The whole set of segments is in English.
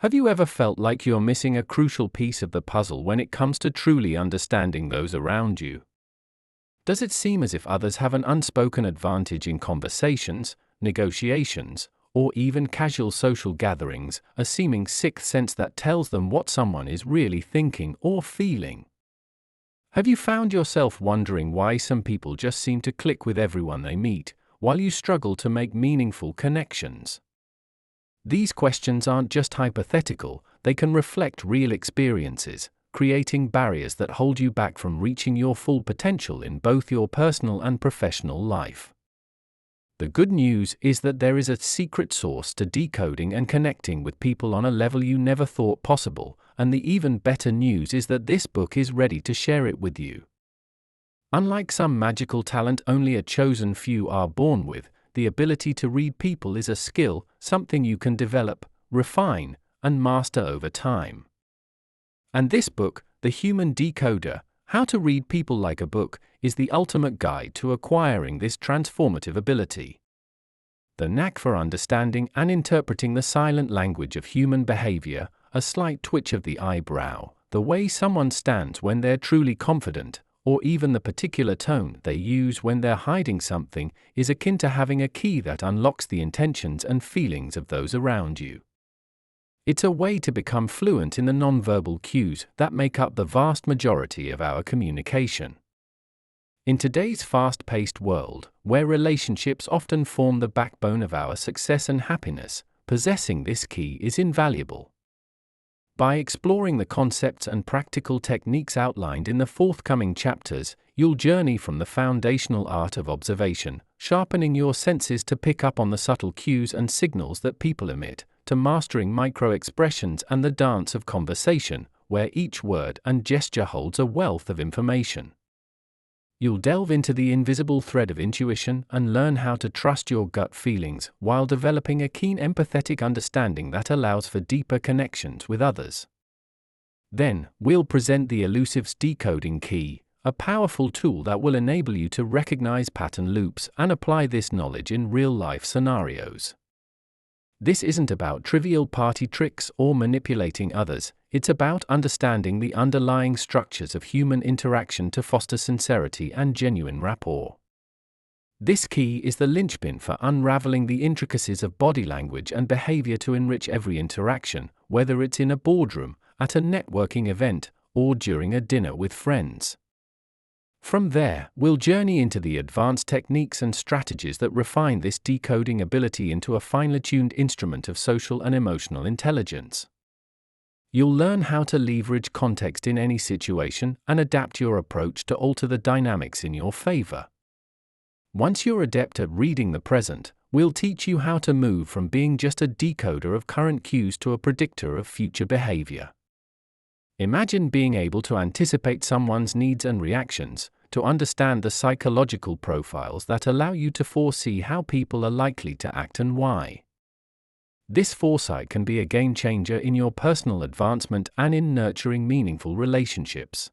Have you ever felt like you're missing a crucial piece of the puzzle when it comes to truly understanding those around you? Does it seem as if others have an unspoken advantage in conversations, negotiations, or even casual social gatherings, a seeming sixth sense that tells them what someone is really thinking or feeling? Have you found yourself wondering why some people just seem to click with everyone they meet, while you struggle to make meaningful connections? These questions aren't just hypothetical, they can reflect real experiences, creating barriers that hold you back from reaching your full potential in both your personal and professional life. The good news is that there is a secret sauce to decoding and connecting with people on a level you never thought possible, and the even better news is that this book is ready to share it with you. Unlike some magical talent only a chosen few are born with, the ability to read people is a skill, something you can develop, refine, and master over time. And this book, The Human Decoder, How to Read People Like a Book, is the ultimate guide to acquiring this transformative ability. The knack for understanding and interpreting the silent language of human behavior, a slight twitch of the eyebrow, the way someone stands when they're truly confident, or even the particular tone they use when they're hiding something, is akin to having a key that unlocks the intentions and feelings of those around you. It's a way to become fluent in the nonverbal cues that make up the vast majority of our communication. In today's fast-paced world, where relationships often form the backbone of our success and happiness, possessing this key is invaluable. By exploring the concepts and practical techniques outlined in the forthcoming chapters, you'll journey from the foundational art of observation, sharpening your senses to pick up on the subtle cues and signals that people emit, to mastering micro-expressions and the dance of conversation, where each word and gesture holds a wealth of information. You'll delve into the invisible thread of intuition and learn how to trust your gut feelings while developing a keen empathetic understanding that allows for deeper connections with others. Then, we'll present the elusive decoding key, a powerful tool that will enable you to recognize pattern loops and apply this knowledge in real-life scenarios. This isn't about trivial party tricks or manipulating others, it's about understanding the underlying structures of human interaction to foster sincerity and genuine rapport. This key is the linchpin for unraveling the intricacies of body language and behavior to enrich every interaction, whether it's in a boardroom, at a networking event, or during a dinner with friends. From there, we'll journey into the advanced techniques and strategies that refine this decoding ability into a finely tuned instrument of social and emotional intelligence. You'll learn how to leverage context in any situation and adapt your approach to alter the dynamics in your favor. Once you're adept at reading the present, we'll teach you how to move from being just a decoder of current cues to a predictor of future behavior. Imagine being able to anticipate someone's needs and reactions, to understand the psychological profiles that allow you to foresee how people are likely to act and why. This foresight can be a game changer in your personal advancement and in nurturing meaningful relationships.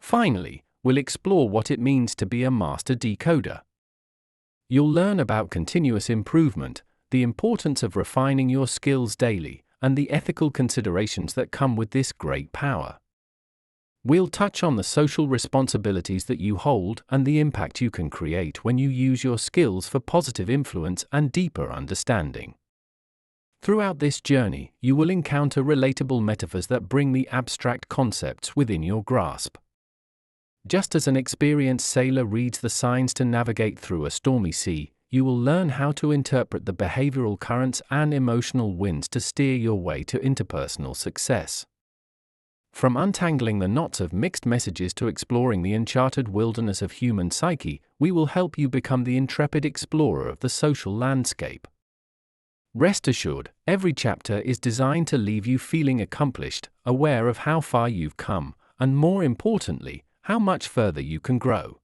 Finally, we'll explore what it means to be a master decoder. You'll learn about continuous improvement, the importance of refining your skills daily, and the ethical considerations that come with this great power. We'll touch on the social responsibilities that you hold and the impact you can create when you use your skills for positive influence and deeper understanding. Throughout this journey, you will encounter relatable metaphors that bring the abstract concepts within your grasp. Just as an experienced sailor reads the signs to navigate through a stormy sea, you will learn how to interpret the behavioral currents and emotional winds to steer your way to interpersonal success. From untangling the knots of mixed messages to exploring the uncharted wilderness of human psyche, we will help you become the intrepid explorer of the social landscape. Rest assured, every chapter is designed to leave you feeling accomplished, aware of how far you've come, and more importantly, how much further you can grow.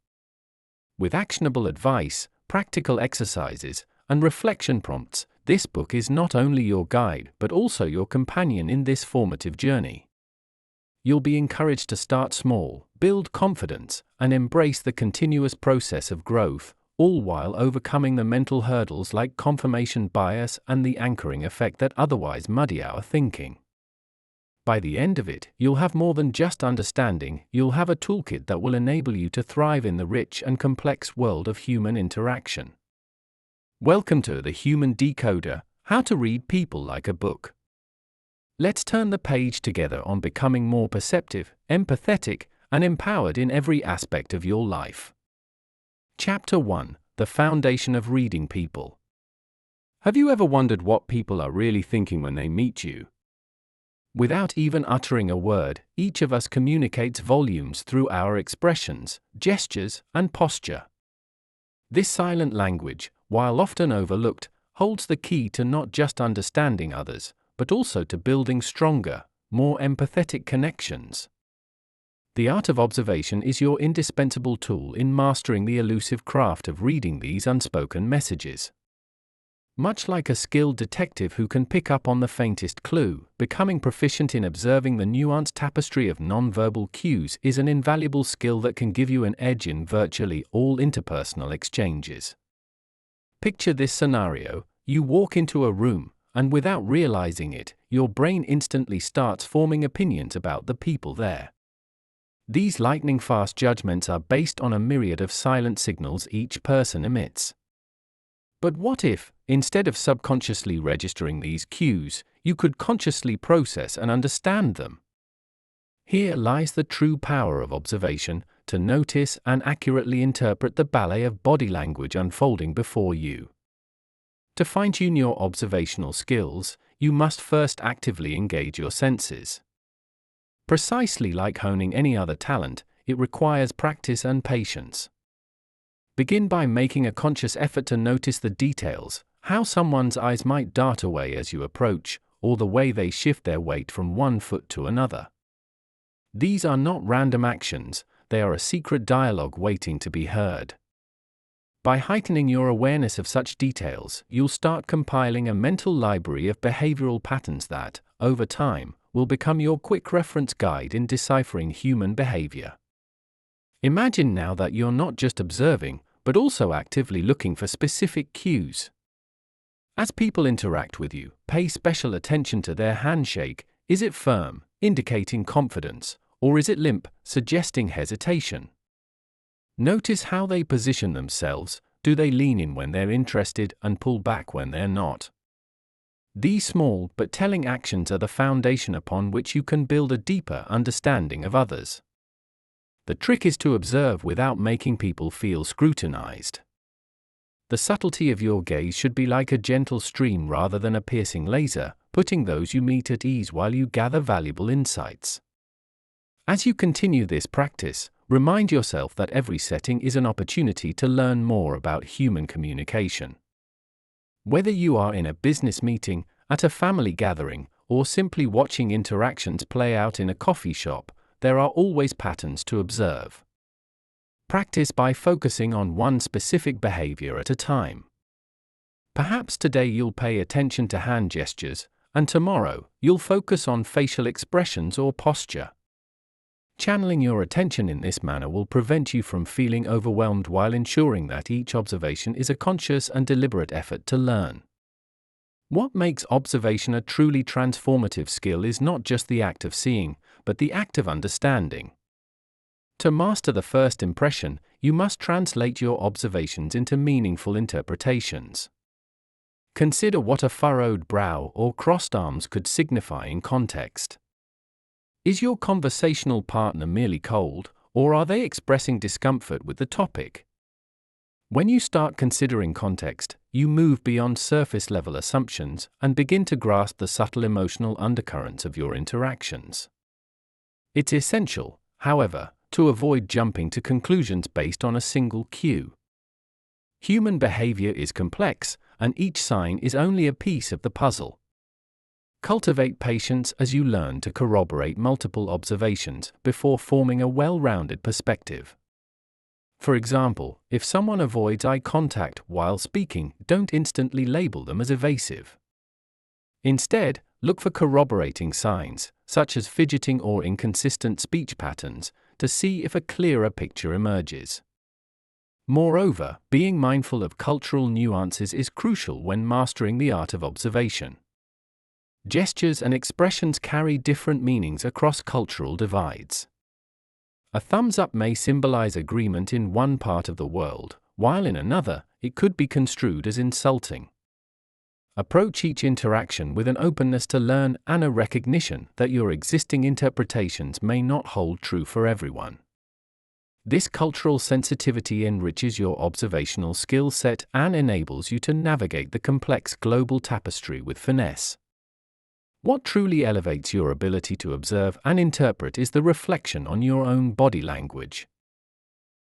With actionable advice, practical exercises, and reflection prompts, this book is not only your guide but also your companion in this formative journey. You'll be encouraged to start small, build confidence, and embrace the continuous process of growth, all while overcoming the mental hurdles like confirmation bias and the anchoring effect that otherwise muddy our thinking. By the end of it, you'll have more than just understanding, you'll have a toolkit that will enable you to thrive in the rich and complex world of human interaction. Welcome to the Human Decoder, How to Read People Like a Book. Let's turn the page together on becoming more perceptive, empathetic, and empowered in every aspect of your life. Chapter 1: The Foundation of Reading People. Have you ever wondered what people are really thinking when they meet you? Without even uttering a word, each of us communicates volumes through our expressions, gestures, and posture. This silent language, while often overlooked, holds the key to not just understanding others, but also to building stronger, more empathetic connections. The art of observation is your indispensable tool in mastering the elusive craft of reading these unspoken messages. Much like a skilled detective who can pick up on the faintest clue, becoming proficient in observing the nuanced tapestry of nonverbal cues is an invaluable skill that can give you an edge in virtually all interpersonal exchanges. Picture this scenario: you walk into a room, and without realizing it, your brain instantly starts forming opinions about the people there. These lightning-fast judgments are based on a myriad of silent signals each person emits. But what if, instead of subconsciously registering these cues, you could consciously process and understand them? Here lies the true power of observation, to notice and accurately interpret the ballet of body language unfolding before you. To fine-tune your observational skills, you must first actively engage your senses. Precisely like honing any other talent, it requires practice and patience. Begin by making a conscious effort to notice the details, how someone's eyes might dart away as you approach, or the way they shift their weight from one foot to another. These are not random actions, they are a secret dialogue waiting to be heard. By heightening your awareness of such details, you'll start compiling a mental library of behavioral patterns that, over time, will become your quick reference guide in deciphering human behavior. Imagine now that you're not just observing, but also actively looking for specific cues. As people interact with you, pay special attention to their handshake. Is it firm, indicating confidence, or is it limp, suggesting hesitation? Notice how they position themselves. Do they lean in when they're interested and pull back when they're not? These small but telling actions are the foundation upon which you can build a deeper understanding of others. The trick is to observe without making people feel scrutinized. The subtlety of your gaze should be like a gentle stream rather than a piercing laser, putting those you meet at ease while you gather valuable insights. As you continue this practice, remind yourself that every setting is an opportunity to learn more about human communication. Whether you are in a business meeting, at a family gathering, or simply watching interactions play out in a coffee shop, there are always patterns to observe. Practice by focusing on one specific behavior at a time. Perhaps today you'll pay attention to hand gestures, and tomorrow you'll focus on facial expressions or posture. Channeling your attention in this manner will prevent you from feeling overwhelmed while ensuring that each observation is a conscious and deliberate effort to learn. What makes observation a truly transformative skill is not just the act of seeing, but the act of understanding. To master the first impression, you must translate your observations into meaningful interpretations. Consider what a furrowed brow or crossed arms could signify in context. Is your conversational partner merely cold, or are they expressing discomfort with the topic? When you start considering context, you move beyond surface-level assumptions and begin to grasp the subtle emotional undercurrents of your interactions. It's essential, however, to avoid jumping to conclusions based on a single cue. Human behavior is complex, and each sign is only a piece of the puzzle. Cultivate patience as you learn to corroborate multiple observations before forming a well-rounded perspective. For example, if someone avoids eye contact while speaking, don't instantly label them as evasive. Instead, look for corroborating signs, such as fidgeting or inconsistent speech patterns, to see if a clearer picture emerges. Moreover, being mindful of cultural nuances is crucial when mastering the art of observation. Gestures and expressions carry different meanings across cultural divides. A thumbs up may symbolize agreement in one part of the world, while in another, it could be construed as insulting. Approach each interaction with an openness to learn and a recognition that your existing interpretations may not hold true for everyone. This cultural sensitivity enriches your observational skill set and enables you to navigate the complex global tapestry with finesse. What truly elevates your ability to observe and interpret is the reflection on your own body language.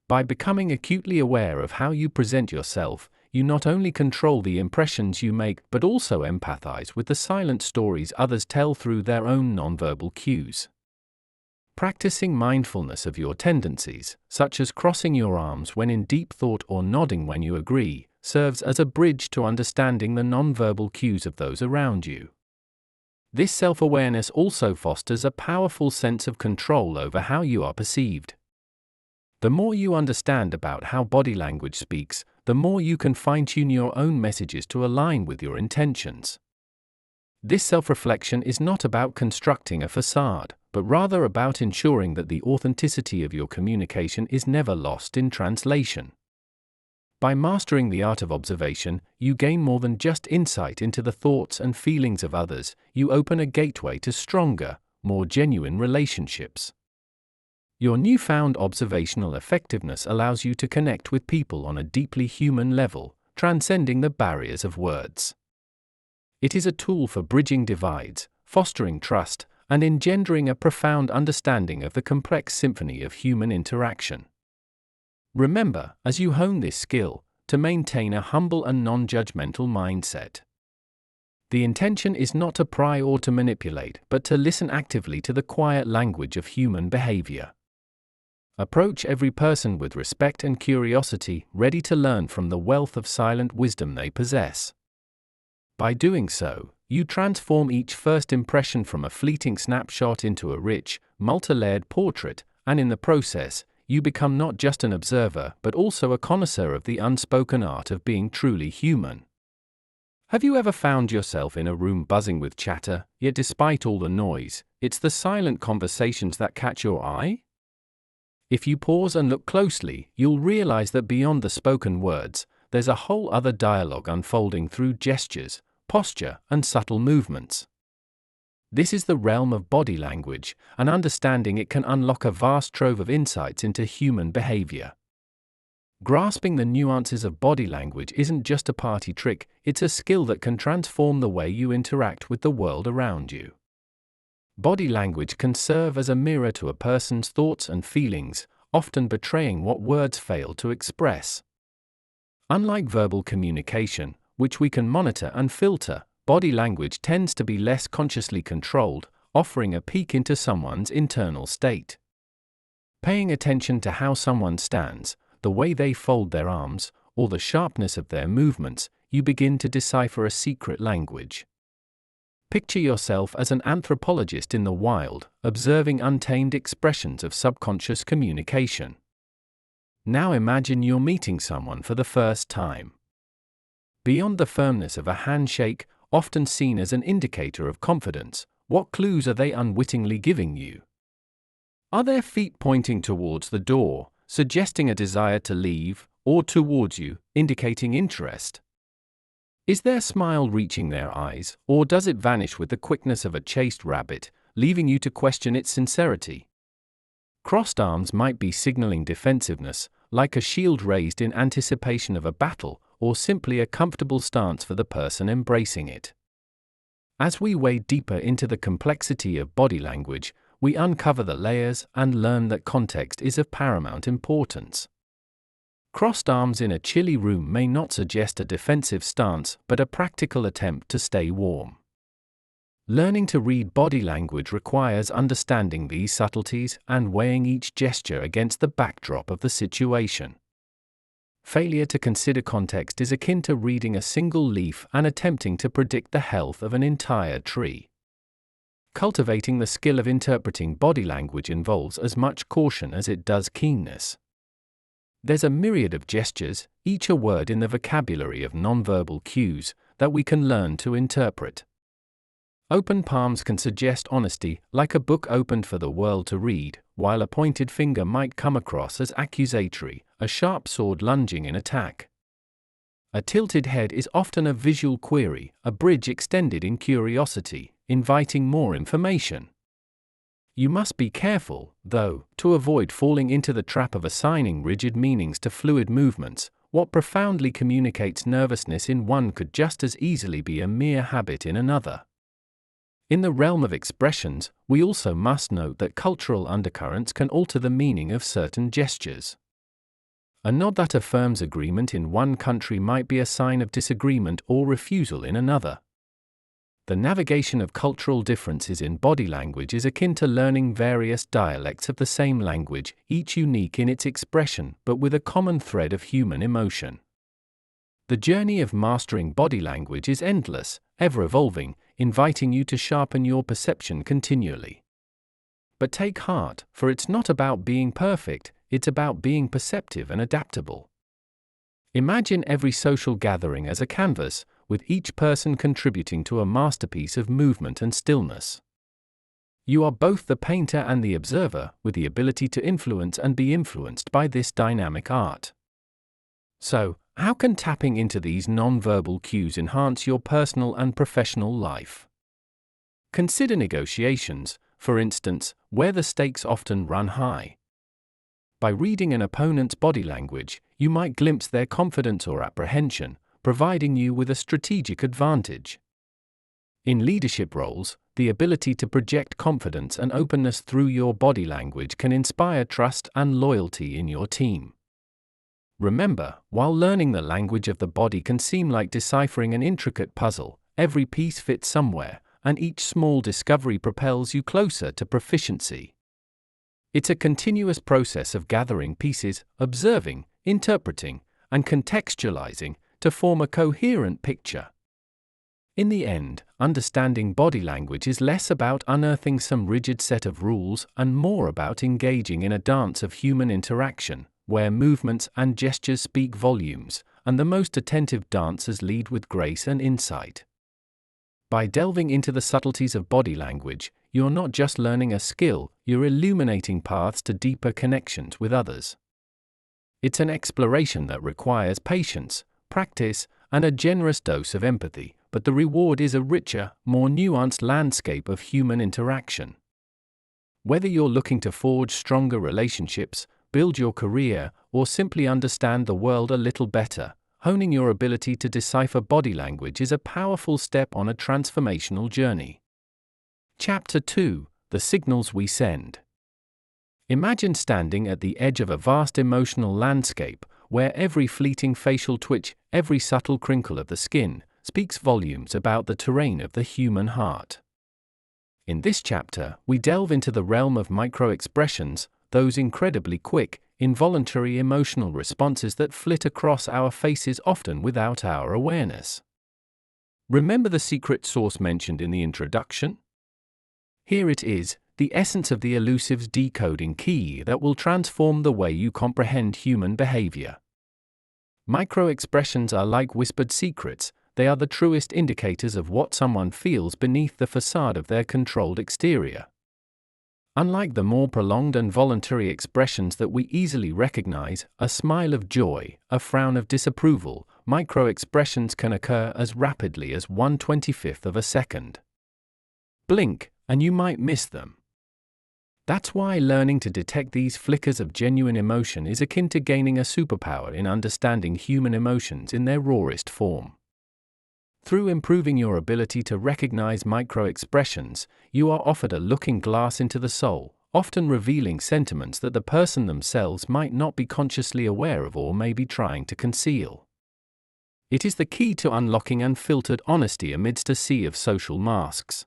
By becoming acutely aware of how you present yourself, you not only control the impressions you make but also empathize with the silent stories others tell through their own nonverbal cues. Practicing mindfulness of your tendencies, such as crossing your arms when in deep thought or nodding when you agree, serves as a bridge to understanding the nonverbal cues of those around you. This self-awareness also fosters a powerful sense of control over how you are perceived. The more you understand about how body language speaks, the more you can fine-tune your own messages to align with your intentions. This self-reflection is not about constructing a facade, but rather about ensuring that the authenticity of your communication is never lost in translation. By mastering the art of observation, you gain more than just insight into the thoughts and feelings of others, you open a gateway to stronger, more genuine relationships. Your newfound observational effectiveness allows you to connect with people on a deeply human level, transcending the barriers of words. It is a tool for bridging divides, fostering trust, and engendering a profound understanding of the complex symphony of human interaction. Remember, as you hone this skill, to maintain a humble and non-judgmental mindset. The intention is not to pry or to manipulate, but to listen actively to the quiet language of human behavior. Approach every person with respect and curiosity, ready to learn from the wealth of silent wisdom they possess. By doing so, you transform each first impression from a fleeting snapshot into a rich, multi-layered portrait, and in the process, you become not just an observer but also a connoisseur of the unspoken art of being truly human. Have you ever found yourself in a room buzzing with chatter, yet despite all the noise, it's the silent conversations that catch your eye? If you pause and look closely, you'll realize that beyond the spoken words, there's a whole other dialogue unfolding through gestures, posture, and subtle movements. This is the realm of body language, and understanding it can unlock a vast trove of insights into human behavior. Grasping the nuances of body language isn't just a party trick, it's a skill that can transform the way you interact with the world around you. Body language can serve as a mirror to a person's thoughts and feelings, often betraying what words fail to express. Unlike verbal communication, which we can monitor and filter, body language tends to be less consciously controlled, offering a peek into someone's internal state. Paying attention to how someone stands, the way they fold their arms, or the sharpness of their movements, you begin to decipher a secret language. Picture yourself as an anthropologist in the wild, observing untamed expressions of subconscious communication. Now imagine you're meeting someone for the first time. Beyond the firmness of a handshake, often seen as an indicator of confidence, what clues are they unwittingly giving you? Are their feet pointing towards the door, suggesting a desire to leave, or towards you, indicating interest? Is their smile reaching their eyes, or does it vanish with the quickness of a chased rabbit, leaving you to question its sincerity? Crossed arms might be signaling defensiveness, like a shield raised in anticipation of a battle, or simply a comfortable stance for the person embracing it. As we wade deeper into the complexity of body language, we uncover the layers and learn that context is of paramount importance. Crossed arms in a chilly room may not suggest a defensive stance but a practical attempt to stay warm. Learning to read body language requires understanding these subtleties and weighing each gesture against the backdrop of the situation. Failure to consider context is akin to reading a single leaf and attempting to predict the health of an entire tree. Cultivating the skill of interpreting body language involves as much caution as it does keenness. There's a myriad of gestures, each a word in the vocabulary of nonverbal cues, that we can learn to interpret. Open palms can suggest honesty, like a book opened for the world to read, while a pointed finger might come across as accusatory, a sharp sword lunging in attack. A tilted head is often a visual query, a bridge extended in curiosity, inviting more information. You must be careful, though, to avoid falling into the trap of assigning rigid meanings to fluid movements. What profoundly communicates nervousness in one could just as easily be a mere habit in another. In the realm of expressions, we also must note that cultural undercurrents can alter the meaning of certain gestures. A nod that affirms agreement in one country might be a sign of disagreement or refusal in another. The navigation of cultural differences in body language is akin to learning various dialects of the same language, each unique in its expression but with a common thread of human emotion. The journey of mastering body language is endless, ever-evolving, inviting you to sharpen your perception continually. But take heart, for it's not about being perfect, it's about being perceptive and adaptable. Imagine every social gathering as a canvas, with each person contributing to a masterpiece of movement and stillness. You are both the painter and the observer, with the ability to influence and be influenced by this dynamic art. So, how can tapping into these nonverbal cues enhance your personal and professional life? Consider negotiations, for instance, where the stakes often run high. By reading an opponent's body language, you might glimpse their confidence or apprehension, providing you with a strategic advantage. In leadership roles, the ability to project confidence and openness through your body language can inspire trust and loyalty in your team. Remember, while learning the language of the body can seem like deciphering an intricate puzzle, every piece fits somewhere, and each small discovery propels you closer to proficiency. It's a continuous process of gathering pieces, observing, interpreting, and contextualizing to form a coherent picture. In the end, understanding body language is less about unearthing some rigid set of rules and more about engaging in a dance of human interaction, where movements and gestures speak volumes, and the most attentive dancers lead with grace and insight. By delving into the subtleties of body language, you're not just learning a skill, you're illuminating paths to deeper connections with others. It's an exploration that requires patience, practice, and a generous dose of empathy, but the reward is a richer, more nuanced landscape of human interaction. Whether you're looking to forge stronger relationships, build your career, or simply understand the world a little better, honing your ability to decipher body language is a powerful step on a transformational journey. Chapter 2: The Signals We Send. Imagine standing at the edge of a vast emotional landscape, where every fleeting facial twitch, every subtle crinkle of the skin, speaks volumes about the terrain of the human heart. In this chapter, we delve into the realm of micro-expressions, those incredibly quick, involuntary emotional responses that flit across our faces often without our awareness. Remember the secret sauce mentioned in the introduction? Here it is, the essence of the elusive decoding key that will transform the way you comprehend human behavior. Micro-expressions are like whispered secrets. They are the truest indicators of what someone feels beneath the facade of their controlled exterior. Unlike the more prolonged and voluntary expressions that we easily recognize, a smile of joy, a frown of disapproval, micro-expressions can occur as rapidly as 1/25 of a second. Blink, and you might miss them. That's why learning to detect these flickers of genuine emotion is akin to gaining a superpower in understanding human emotions in their rawest form. Through improving your ability to recognize micro-expressions, you are offered a looking glass into the soul, often revealing sentiments that the person themselves might not be consciously aware of or may be trying to conceal. It is the key to unlocking unfiltered honesty amidst a sea of social masks.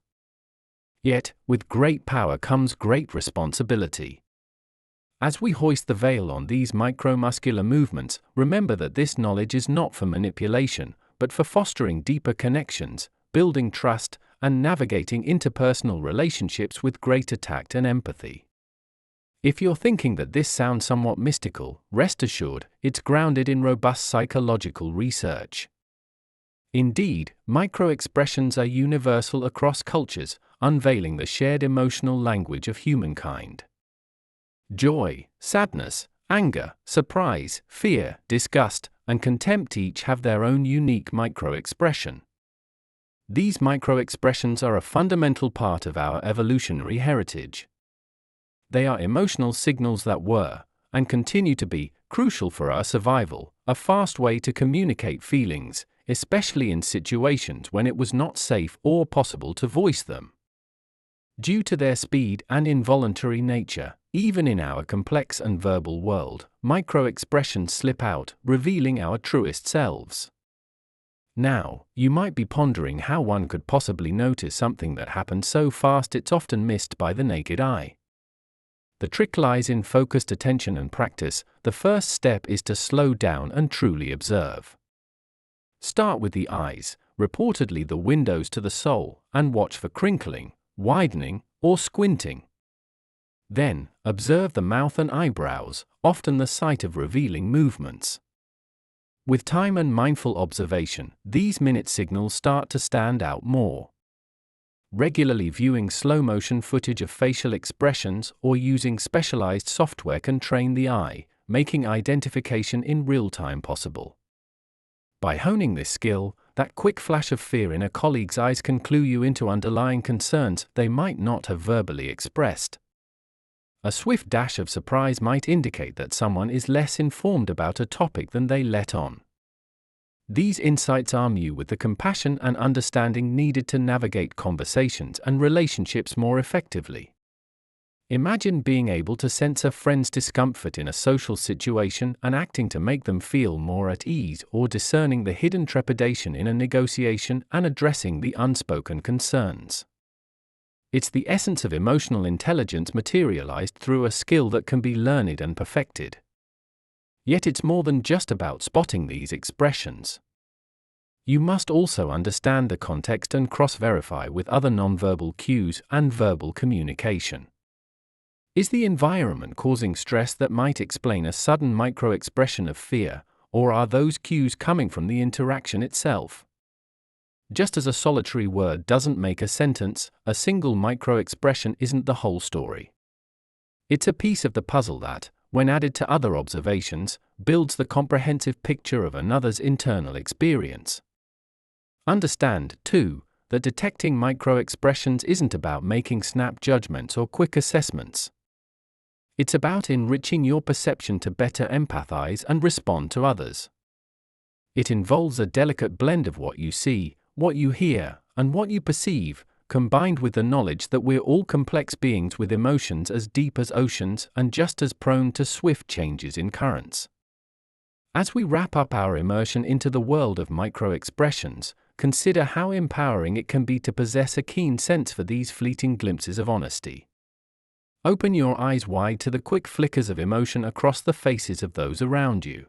Yet, with great power comes great responsibility. As we hoist the veil on these micromuscular movements, remember that this knowledge is not for manipulation, but for fostering deeper connections, building trust, and navigating interpersonal relationships with greater tact and empathy. If you're thinking that this sounds somewhat mystical, rest assured, it's grounded in robust psychological research. Indeed, micro-expressions are universal across cultures, unveiling the shared emotional language of humankind. Joy, sadness, anger, surprise, fear, disgust, and contempt each have their own unique micro-expression. These micro-expressions are a fundamental part of our evolutionary heritage. They are emotional signals that were, and continue to be, crucial for our survival, a fast way to communicate feelings, especially in situations when it was not safe or possible to voice them. Due to their speed and involuntary nature, even in our complex and verbal world, micro-expressions slip out, revealing our truest selves. Now, you might be pondering how one could possibly notice something that happened so fast it's often missed by the naked eye. The trick lies in focused attention and practice. The first step is to slow down and truly observe. Start with the eyes, reportedly the windows to the soul, and watch for crinkling, widening, or squinting. Then, observe the mouth and eyebrows, often the site of revealing movements. With time and mindful observation, these minute signals start to stand out more. Regularly viewing slow-motion footage of facial expressions or using specialized software can train the eye, making identification in real time possible. By honing this skill, that quick flash of fear in a colleague's eyes can clue you into underlying concerns they might not have verbally expressed. A swift dash of surprise might indicate that someone is less informed about a topic than they let on. These insights arm you with the compassion and understanding needed to navigate conversations and relationships more effectively. Imagine being able to sense a friend's discomfort in a social situation and acting to make them feel more at ease, or discerning the hidden trepidation in a negotiation and addressing the unspoken concerns. It's the essence of emotional intelligence materialized through a skill that can be learned and perfected. Yet it's more than just about spotting these expressions. You must also understand the context and cross-verify with other nonverbal cues and verbal communication. Is the environment causing stress that might explain a sudden micro-expression of fear, or are those cues coming from the interaction itself? Just as a solitary word doesn't make a sentence, a single micro-expression isn't the whole story. It's a piece of the puzzle that, when added to other observations, builds the comprehensive picture of another's internal experience. Understand, too, that detecting micro-expressions isn't about making snap judgments or quick assessments. It's about enriching your perception to better empathize and respond to others. It involves a delicate blend of what you see, what you hear, and what you perceive, combined with the knowledge that we're all complex beings with emotions as deep as oceans and just as prone to swift changes in currents. As we wrap up our immersion into the world of micro-expressions, consider how empowering it can be to possess a keen sense for these fleeting glimpses of honesty. Open your eyes wide to the quick flickers of emotion across the faces of those around you.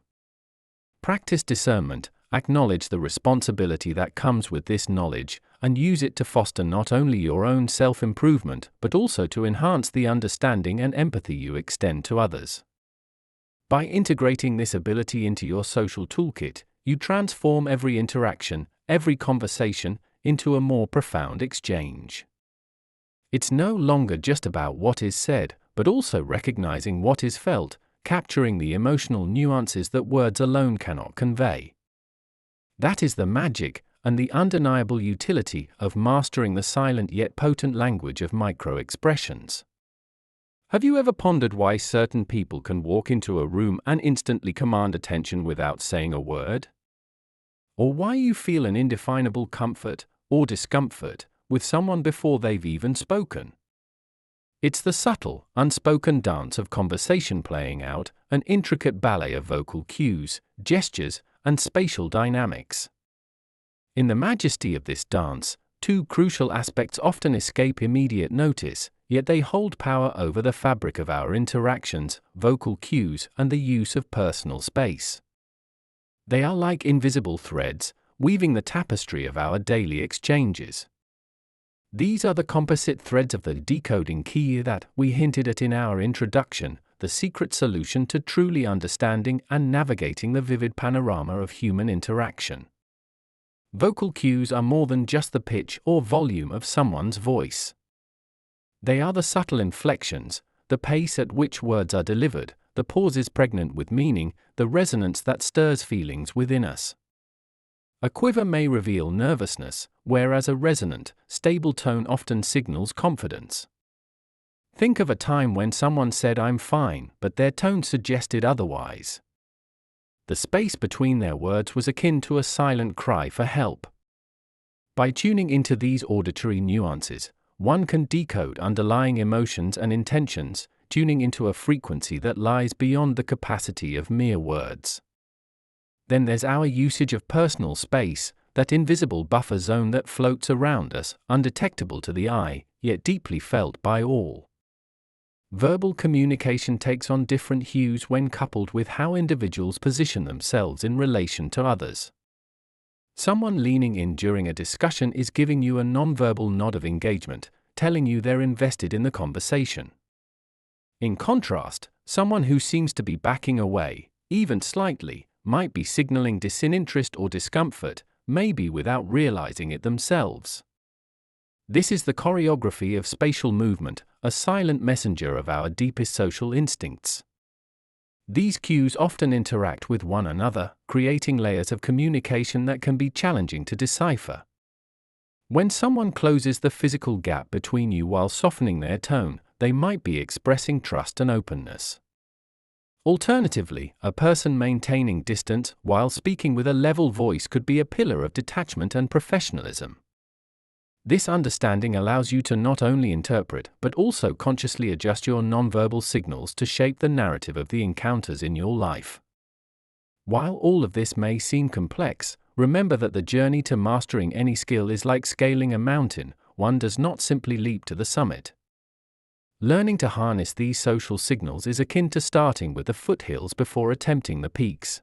Practice discernment, acknowledge the responsibility that comes with this knowledge, and use it to foster not only your own self-improvement but also to enhance the understanding and empathy you extend to others. By integrating this ability into your social toolkit, you transform every interaction, every conversation, into a more profound exchange. It's no longer just about what is said, but also recognizing what is felt, capturing the emotional nuances that words alone cannot convey. That is the magic and the undeniable utility of mastering the silent yet potent language of micro-expressions. Have you ever pondered why certain people can walk into a room and instantly command attention without saying a word? Or why you feel an indefinable comfort or discomfort with someone before they've even spoken? It's the subtle, unspoken dance of conversation playing out, an intricate ballet of vocal cues, gestures, and spatial dynamics. In the majesty of this dance, two crucial aspects often escape immediate notice, yet they hold power over the fabric of our interactions, vocal cues, and the use of personal space. They are like invisible threads, weaving the tapestry of our daily exchanges. These are the composite threads of the decoding key that we hinted at in our introduction, the secret solution to truly understanding and navigating the vivid panorama of human interaction. Vocal cues are more than just the pitch or volume of someone's voice. They are the subtle inflections, the pace at which words are delivered, the pauses pregnant with meaning, the resonance that stirs feelings within us. A quiver may reveal nervousness, whereas a resonant, stable tone often signals confidence. Think of a time when someone said "I'm fine," but their tone suggested otherwise. The space between their words was akin to a silent cry for help. By tuning into these auditory nuances, one can decode underlying emotions and intentions, tuning into a frequency that lies beyond the capacity of mere words. Then there's our usage of personal space, that invisible buffer zone that floats around us, undetectable to the eye, yet deeply felt by all. Verbal communication takes on different hues when coupled with how individuals position themselves in relation to others. Someone leaning in during a discussion is giving you a nonverbal nod of engagement, telling you they're invested in the conversation. In contrast, someone who seems to be backing away, even slightly, might be signaling disinterest or discomfort, maybe without realizing it themselves. This is the choreography of spatial movement, a silent messenger of our deepest social instincts. These cues often interact with one another, creating layers of communication that can be challenging to decipher. When someone closes the physical gap between you while softening their tone, they might be expressing trust and openness. Alternatively, a person maintaining distance while speaking with a level voice could be a pillar of detachment and professionalism. This understanding allows you to not only interpret but also consciously adjust your nonverbal signals to shape the narrative of the encounters in your life. While all of this may seem complex, remember that the journey to mastering any skill is like scaling a mountain. One does not simply leap to the summit. Learning to harness these social signals is akin to starting with the foothills before attempting the peaks.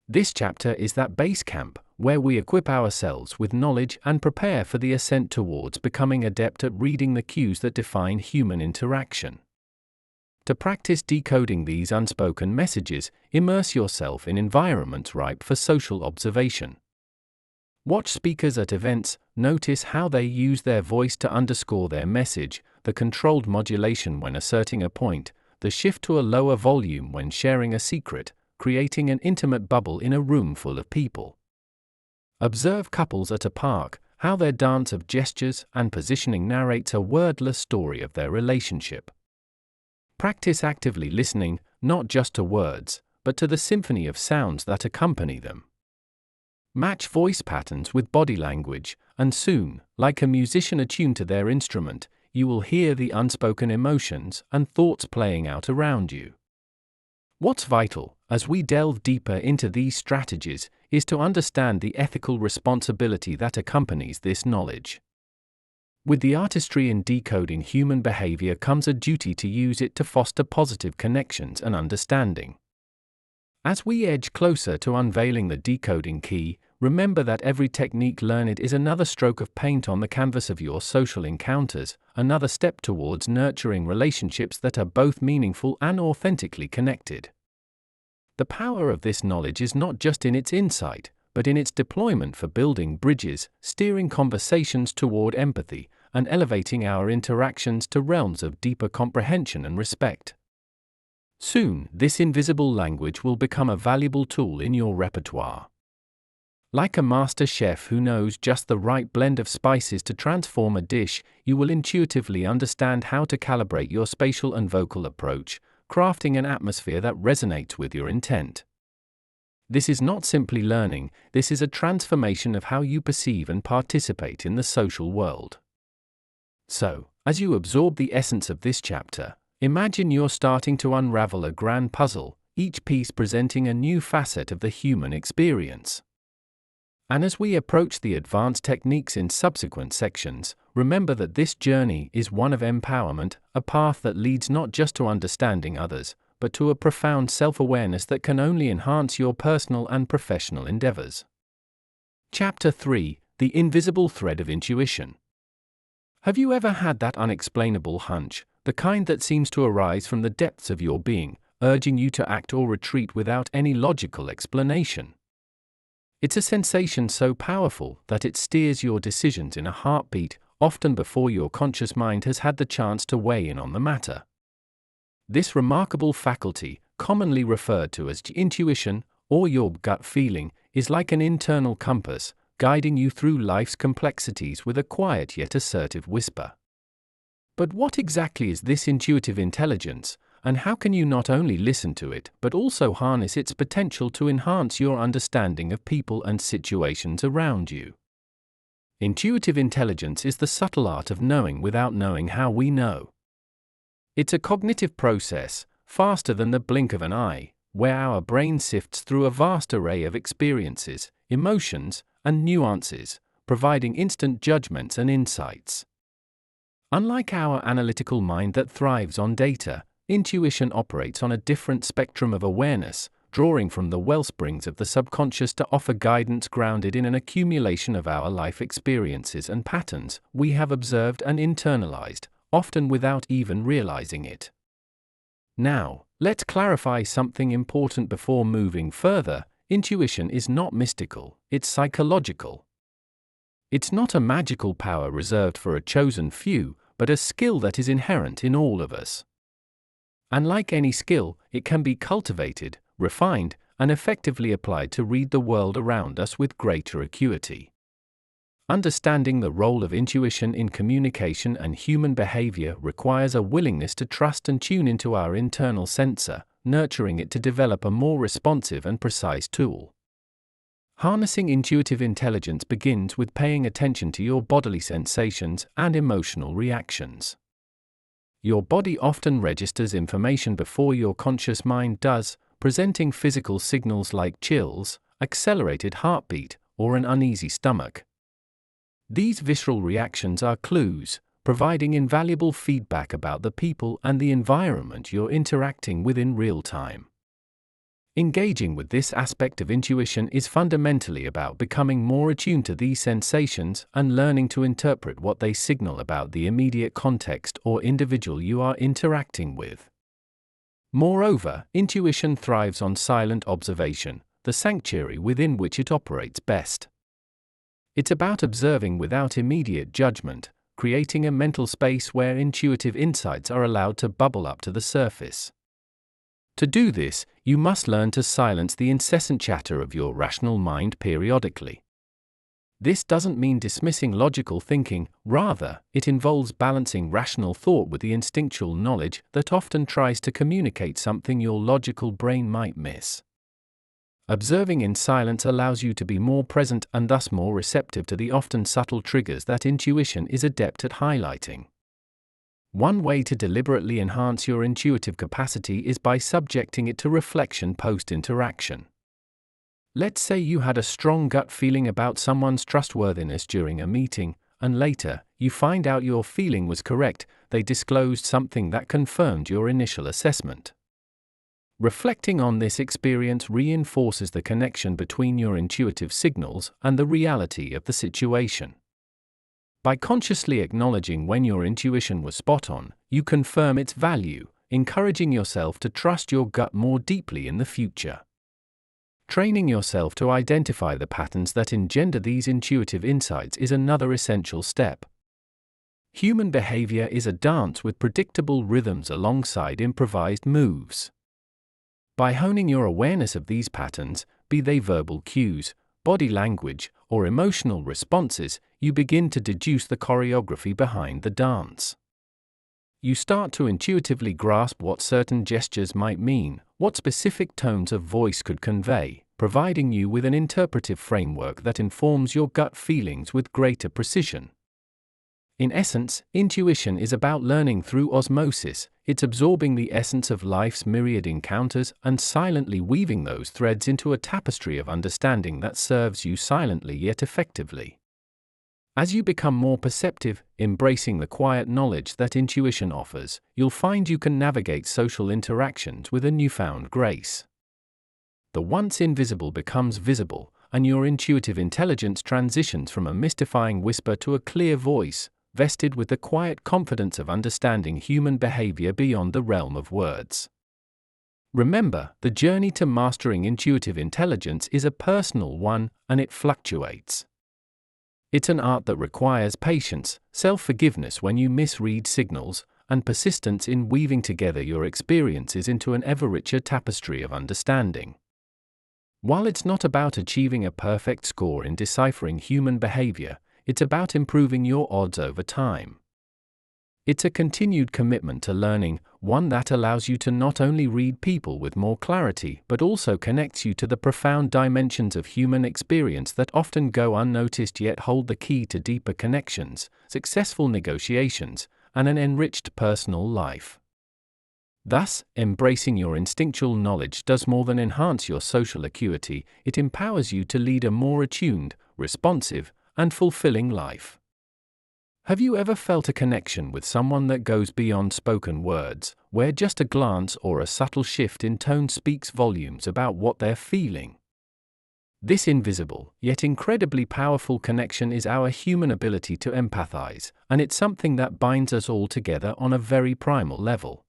This chapter is that base camp, where we equip ourselves with knowledge and prepare for the ascent towards becoming adept at reading the cues that define human interaction. To practice decoding these unspoken messages, immerse yourself in environments ripe for social observation. Watch speakers at events, notice how they use their voice to underscore their message, the controlled modulation when asserting a point, the shift to a lower volume when sharing a secret, creating an intimate bubble in a room full of people. Observe couples at a park, how their dance of gestures and positioning narrates a wordless story of their relationship. Practice actively listening, not just to words, but to the symphony of sounds that accompany them. Match voice patterns with body language, and soon, like a musician attuned to their instrument, you will hear the unspoken emotions and thoughts playing out around you. What's vital, as we delve deeper into these strategies, is to understand the ethical responsibility that accompanies this knowledge. With the artistry in decoding human behavior comes a duty to use it to foster positive connections and understanding. As we edge closer to unveiling the decoding key, remember that every technique learned is another stroke of paint on the canvas of your social encounters, another step towards nurturing relationships that are both meaningful and authentically connected. The power of this knowledge is not just in its insight, but in its deployment for building bridges, steering conversations toward empathy, and elevating our interactions to realms of deeper comprehension and respect. Soon, this invisible language will become a valuable tool in your repertoire. Like a master chef who knows just the right blend of spices to transform a dish, you will intuitively understand how to calibrate your spatial and vocal approach, crafting an atmosphere that resonates with your intent. This is not simply learning, this is a transformation of how you perceive and participate in the social world. So, as you absorb the essence of this chapter, imagine you're starting to unravel a grand puzzle, each piece presenting a new facet of the human experience. And as we approach the advanced techniques in subsequent sections, remember that this journey is one of empowerment, a path that leads not just to understanding others, but to a profound self-awareness that can only enhance your personal and professional endeavors. Chapter 3: The Invisible Thread of Intuition. Have you ever had that unexplainable hunch, the kind that seems to arise from the depths of your being, urging you to act or retreat without any logical explanation? It's a sensation so powerful that it steers your decisions in a heartbeat, often before your conscious mind has had the chance to weigh in on the matter. This remarkable faculty, commonly referred to as intuition or your gut feeling, is like an internal compass, guiding you through life's complexities with a quiet yet assertive whisper. But what exactly is this intuitive intelligence, and how can you not only listen to it but also harness its potential to enhance your understanding of people and situations around you? Intuitive intelligence is the subtle art of knowing without knowing how we know. It's a cognitive process, faster than the blink of an eye, where our brain sifts through a vast array of experiences, emotions, and nuances, providing instant judgments and insights. Unlike our analytical mind that thrives on data, intuition operates on a different spectrum of awareness, drawing from the wellsprings of the subconscious to offer guidance grounded in an accumulation of our life experiences and patterns we have observed and internalized, often without even realizing it. Now, let's clarify something important before moving further. Intuition is not mystical, it's psychological. It's not a magical power reserved for a chosen few, but a skill that is inherent in all of us. And like any skill, it can be cultivated, refined, and effectively applied to read the world around us with greater acuity. Understanding the role of intuition in communication and human behavior requires a willingness to trust and tune into our internal sensor, nurturing it to develop a more responsive and precise tool. Harnessing intuitive intelligence begins with paying attention to your bodily sensations and emotional reactions. Your body often registers information before your conscious mind does, presenting physical signals like chills, accelerated heartbeat, or an uneasy stomach. These visceral reactions are clues, providing invaluable feedback about the people and the environment you're interacting with in real time. Engaging with this aspect of intuition is fundamentally about becoming more attuned to these sensations and learning to interpret what they signal about the immediate context or individual you are interacting with. Moreover, intuition thrives on silent observation, the sanctuary within which it operates best. It's about observing without immediate judgment, creating a mental space where intuitive insights are allowed to bubble up to the surface. To do this, you must learn to silence the incessant chatter of your rational mind periodically. This doesn't mean dismissing logical thinking, rather, it involves balancing rational thought with the instinctual knowledge that often tries to communicate something your logical brain might miss. Observing in silence allows you to be more present and thus more receptive to the often subtle triggers that intuition is adept at highlighting. One way to deliberately enhance your intuitive capacity is by subjecting it to reflection post-interaction. Let's say you had a strong gut feeling about someone's trustworthiness during a meeting, and later, you find out your feeling was correct, they disclosed something that confirmed your initial assessment. Reflecting on this experience reinforces the connection between your intuitive signals and the reality of the situation. By consciously acknowledging when your intuition was spot on, you confirm its value, encouraging yourself to trust your gut more deeply in the future. Training yourself to identify the patterns that engender these intuitive insights is another essential step. Human behavior is a dance with predictable rhythms alongside improvised moves. By honing your awareness of these patterns, be they verbal cues, body language, or emotional responses, you begin to deduce the choreography behind the dance. You start to intuitively grasp what certain gestures might mean, what specific tones of voice could convey, providing you with an interpretive framework that informs your gut feelings with greater precision. In essence, intuition is about learning through osmosis. It's absorbing the essence of life's myriad encounters and silently weaving those threads into a tapestry of understanding that serves you silently yet effectively. As you become more perceptive, embracing the quiet knowledge that intuition offers, you'll find you can navigate social interactions with a newfound grace. The once invisible becomes visible, and your intuitive intelligence transitions from a mystifying whisper to a clear voice, vested with the quiet confidence of understanding human behavior beyond the realm of words. Remember, the journey to mastering intuitive intelligence is a personal one, and it fluctuates. It's an art that requires patience, self-forgiveness when you misread signals, and persistence in weaving together your experiences into an ever-richer tapestry of understanding. While it's not about achieving a perfect score in deciphering human behavior, it's about improving your odds over time. It's a continued commitment to learning, one that allows you to not only read people with more clarity but also connects you to the profound dimensions of human experience that often go unnoticed yet hold the key to deeper connections, successful negotiations, and an enriched personal life. Thus, embracing your instinctual knowledge does more than enhance your social acuity, it empowers you to lead a more attuned, responsive, and fulfilling life. Have you ever felt a connection with someone that goes beyond spoken words, where just a glance or a subtle shift in tone speaks volumes about what they're feeling? This invisible, yet incredibly powerful connection is our human ability to empathize, and it's something that binds us all together on a very primal level.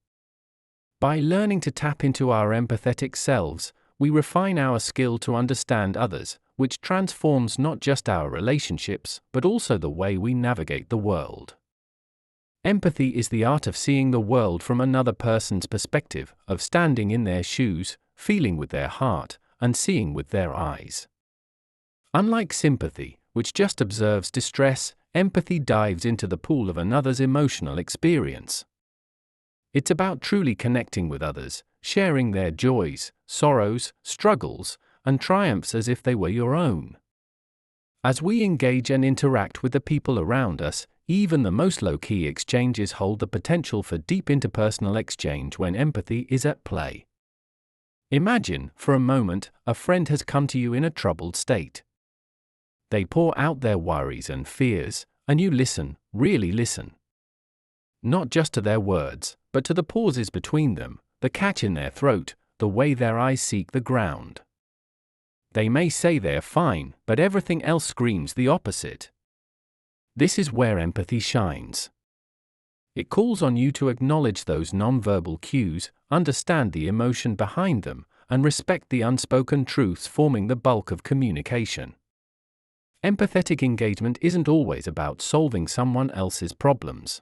By learning to tap into our empathetic selves, we refine our skill to understand others, which transforms not just our relationships, but also the way we navigate the world. Empathy is the art of seeing the world from another person's perspective, of standing in their shoes, feeling with their heart, and seeing with their eyes. Unlike sympathy, which just observes distress, empathy dives into the pool of another's emotional experience. It's about truly connecting with others, sharing their joys, sorrows, struggles, and triumphs as if they were your own. As we engage and interact with the people around us, even the most low-key exchanges hold the potential for deep interpersonal exchange when empathy is at play. Imagine, for a moment, a friend has come to you in a troubled state. They pour out their worries and fears, and you listen, really listen. Not just to their words, but to the pauses between them, the catch in their throat, the way their eyes seek the ground. They may say they're fine, but everything else screams the opposite. This is where empathy shines. It calls on you to acknowledge those nonverbal cues, understand the emotion behind them, and respect the unspoken truths forming the bulk of communication. Empathetic engagement isn't always about solving someone else's problems.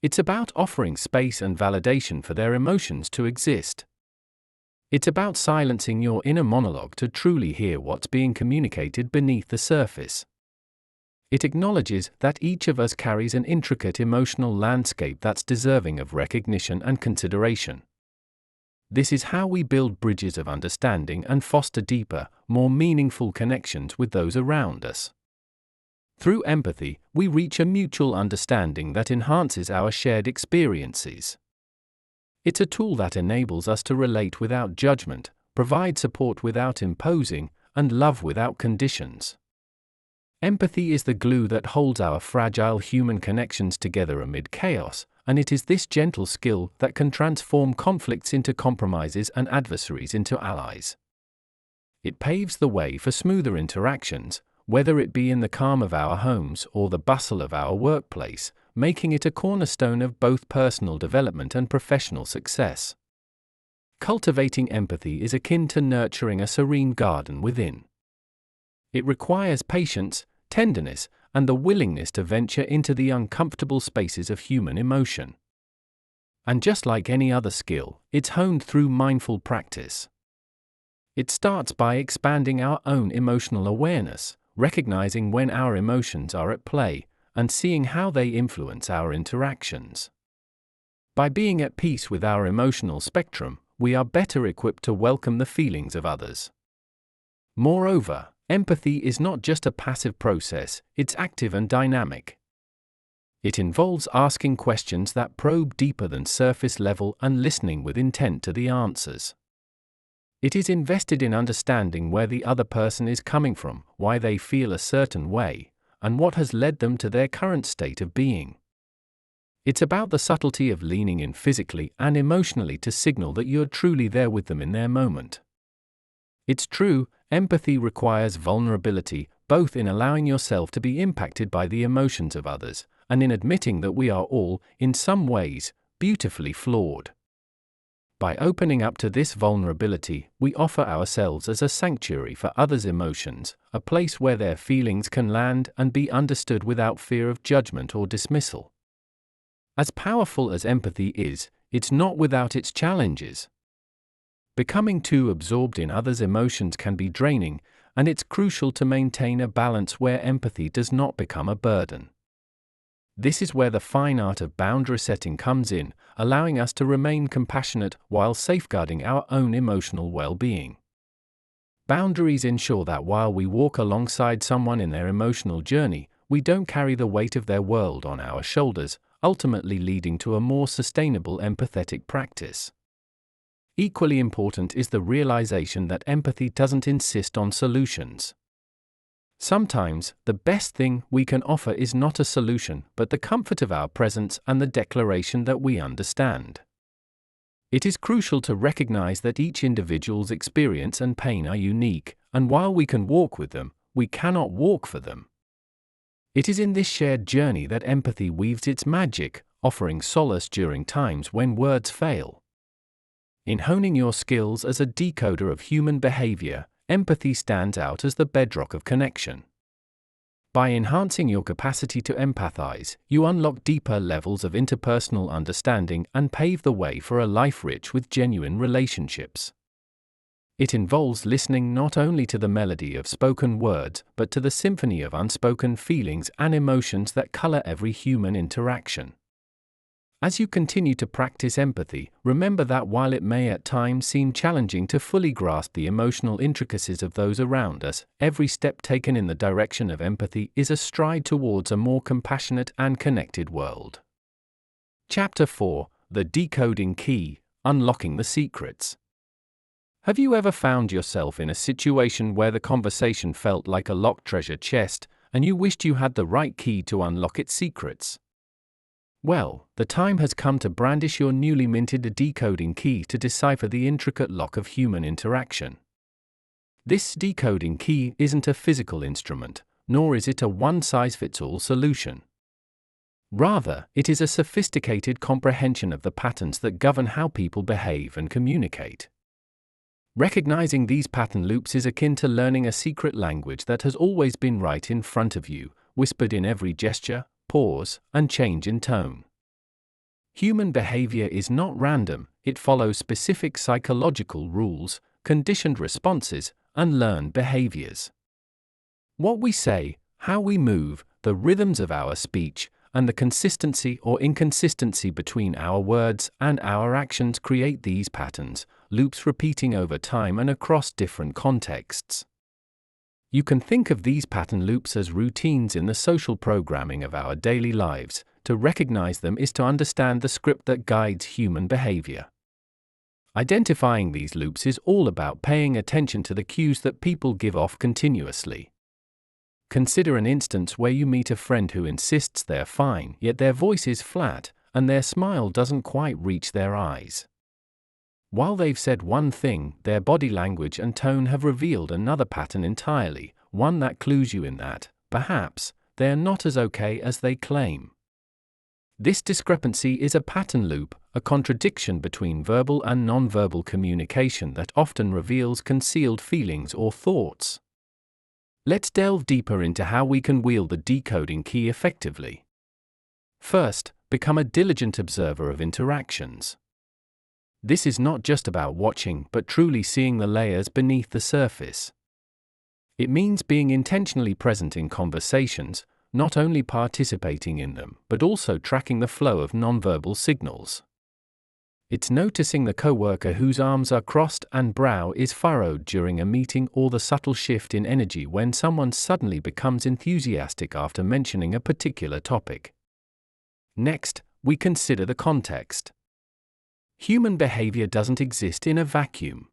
It's about offering space and validation for their emotions to exist. It's about silencing your inner monologue to truly hear what's being communicated beneath the surface. It acknowledges that each of us carries an intricate emotional landscape that's deserving of recognition and consideration. This is how we build bridges of understanding and foster deeper, more meaningful connections with those around us. Through empathy, we reach a mutual understanding that enhances our shared experiences. It's a tool that enables us to relate without judgment, provide support without imposing, and love without conditions. Empathy is the glue that holds our fragile human connections together amid chaos, and it is this gentle skill that can transform conflicts into compromises and adversaries into allies. It paves the way for smoother interactions, whether it be in the calm of our homes or the bustle of our workplace, making it a cornerstone of both personal development and professional success. Cultivating empathy is akin to nurturing a serene garden within. It requires patience, tenderness, and the willingness to venture into the uncomfortable spaces of human emotion. And just like any other skill, it's honed through mindful practice. It starts by expanding our own emotional awareness, recognizing when our emotions are at play, and seeing how they influence our interactions. By being at peace with our emotional spectrum, we are better equipped to welcome the feelings of others. Moreover, empathy is not just a passive process, it's active and dynamic. It involves asking questions that probe deeper than surface level and listening with intent to the answers. It is invested in understanding where the other person is coming from, why they feel a certain way, and what has led them to their current state of being. It's about the subtlety of leaning in physically and emotionally to signal that you're truly there with them in their moment. It's true, empathy requires vulnerability, both in allowing yourself to be impacted by the emotions of others, and in admitting that we are all, in some ways, beautifully flawed. By opening up to this vulnerability, we offer ourselves as a sanctuary for others' emotions, a place where their feelings can land and be understood without fear of judgment or dismissal. As powerful as empathy is, it's not without its challenges. Becoming too absorbed in others' emotions can be draining, and it's crucial to maintain a balance where empathy does not become a burden. This is where the fine art of boundary setting comes in, allowing us to remain compassionate while safeguarding our own emotional well-being. Boundaries ensure that while we walk alongside someone in their emotional journey, we don't carry the weight of their world on our shoulders, ultimately leading to a more sustainable empathetic practice. Equally important is the realization that empathy doesn't insist on solutions. Sometimes, the best thing we can offer is not a solution, but the comfort of our presence and the declaration that we understand. It is crucial to recognize that each individual's experience and pain are unique, and while we can walk with them, we cannot walk for them. It is in this shared journey that empathy weaves its magic, offering solace during times when words fail. In honing your skills as a decoder of human behavior, empathy stands out as the bedrock of connection. By enhancing your capacity to empathize, you unlock deeper levels of interpersonal understanding and pave the way for a life rich with genuine relationships. It involves listening not only to the melody of spoken words, but to the symphony of unspoken feelings and emotions that color every human interaction. As you continue to practice empathy, remember that while it may at times seem challenging to fully grasp the emotional intricacies of those around us, every step taken in the direction of empathy is a stride towards a more compassionate and connected world. Chapter 4: The Decoding Key: Unlocking the Secrets. Have you ever found yourself in a situation where the conversation felt like a locked treasure chest, and you wished you had the right key to unlock its secrets? Well, the time has come to brandish your newly minted decoding key to decipher the intricate lock of human interaction. This decoding key isn't a physical instrument, nor is it a one-size-fits-all solution. Rather, it is a sophisticated comprehension of the patterns that govern how people behave and communicate. Recognizing these pattern loops is akin to learning a secret language that has always been right in front of you, whispered in every gesture, pause, and change in tone. Human behavior is not random, it follows specific psychological rules, conditioned responses, and learned behaviors. What we say, how we move, the rhythms of our speech, and the consistency or inconsistency between our words and our actions create these patterns, loops repeating over time and across different contexts. You can think of these pattern loops as routines in the social programming of our daily lives. To recognize them is to understand the script that guides human behavior. Identifying these loops is all about paying attention to the cues that people give off continuously. Consider an instance where you meet a friend who insists they're fine, yet their voice is flat, and their smile doesn't quite reach their eyes. While they've said one thing, their body language and tone have revealed another pattern entirely, one that clues you in that, perhaps, they're not as okay as they claim. This discrepancy is a pattern loop, a contradiction between verbal and nonverbal communication that often reveals concealed feelings or thoughts. Let's delve deeper into how we can wield the decoding key effectively. First, become a diligent observer of interactions. This is not just about watching, but truly seeing the layers beneath the surface. It means being intentionally present in conversations, not only participating in them, but also tracking the flow of nonverbal signals. It's noticing the coworker whose arms are crossed and brow is furrowed during a meeting, or the subtle shift in energy when someone suddenly becomes enthusiastic after mentioning a particular topic. Next, we consider the context. Human behavior doesn't exist in a vacuum.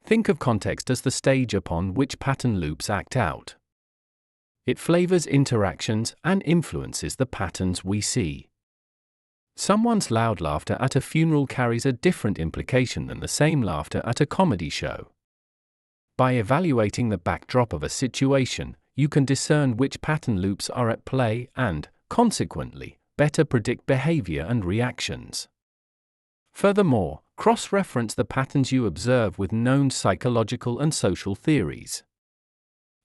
Think of context as the stage upon which pattern loops act out. It flavors interactions and influences the patterns we see. Someone's loud laughter at a funeral carries a different implication than the same laughter at a comedy show. By evaluating the backdrop of a situation, you can discern which pattern loops are at play and, consequently, better predict behavior and reactions. Furthermore, cross-reference the patterns you observe with known psychological and social theories.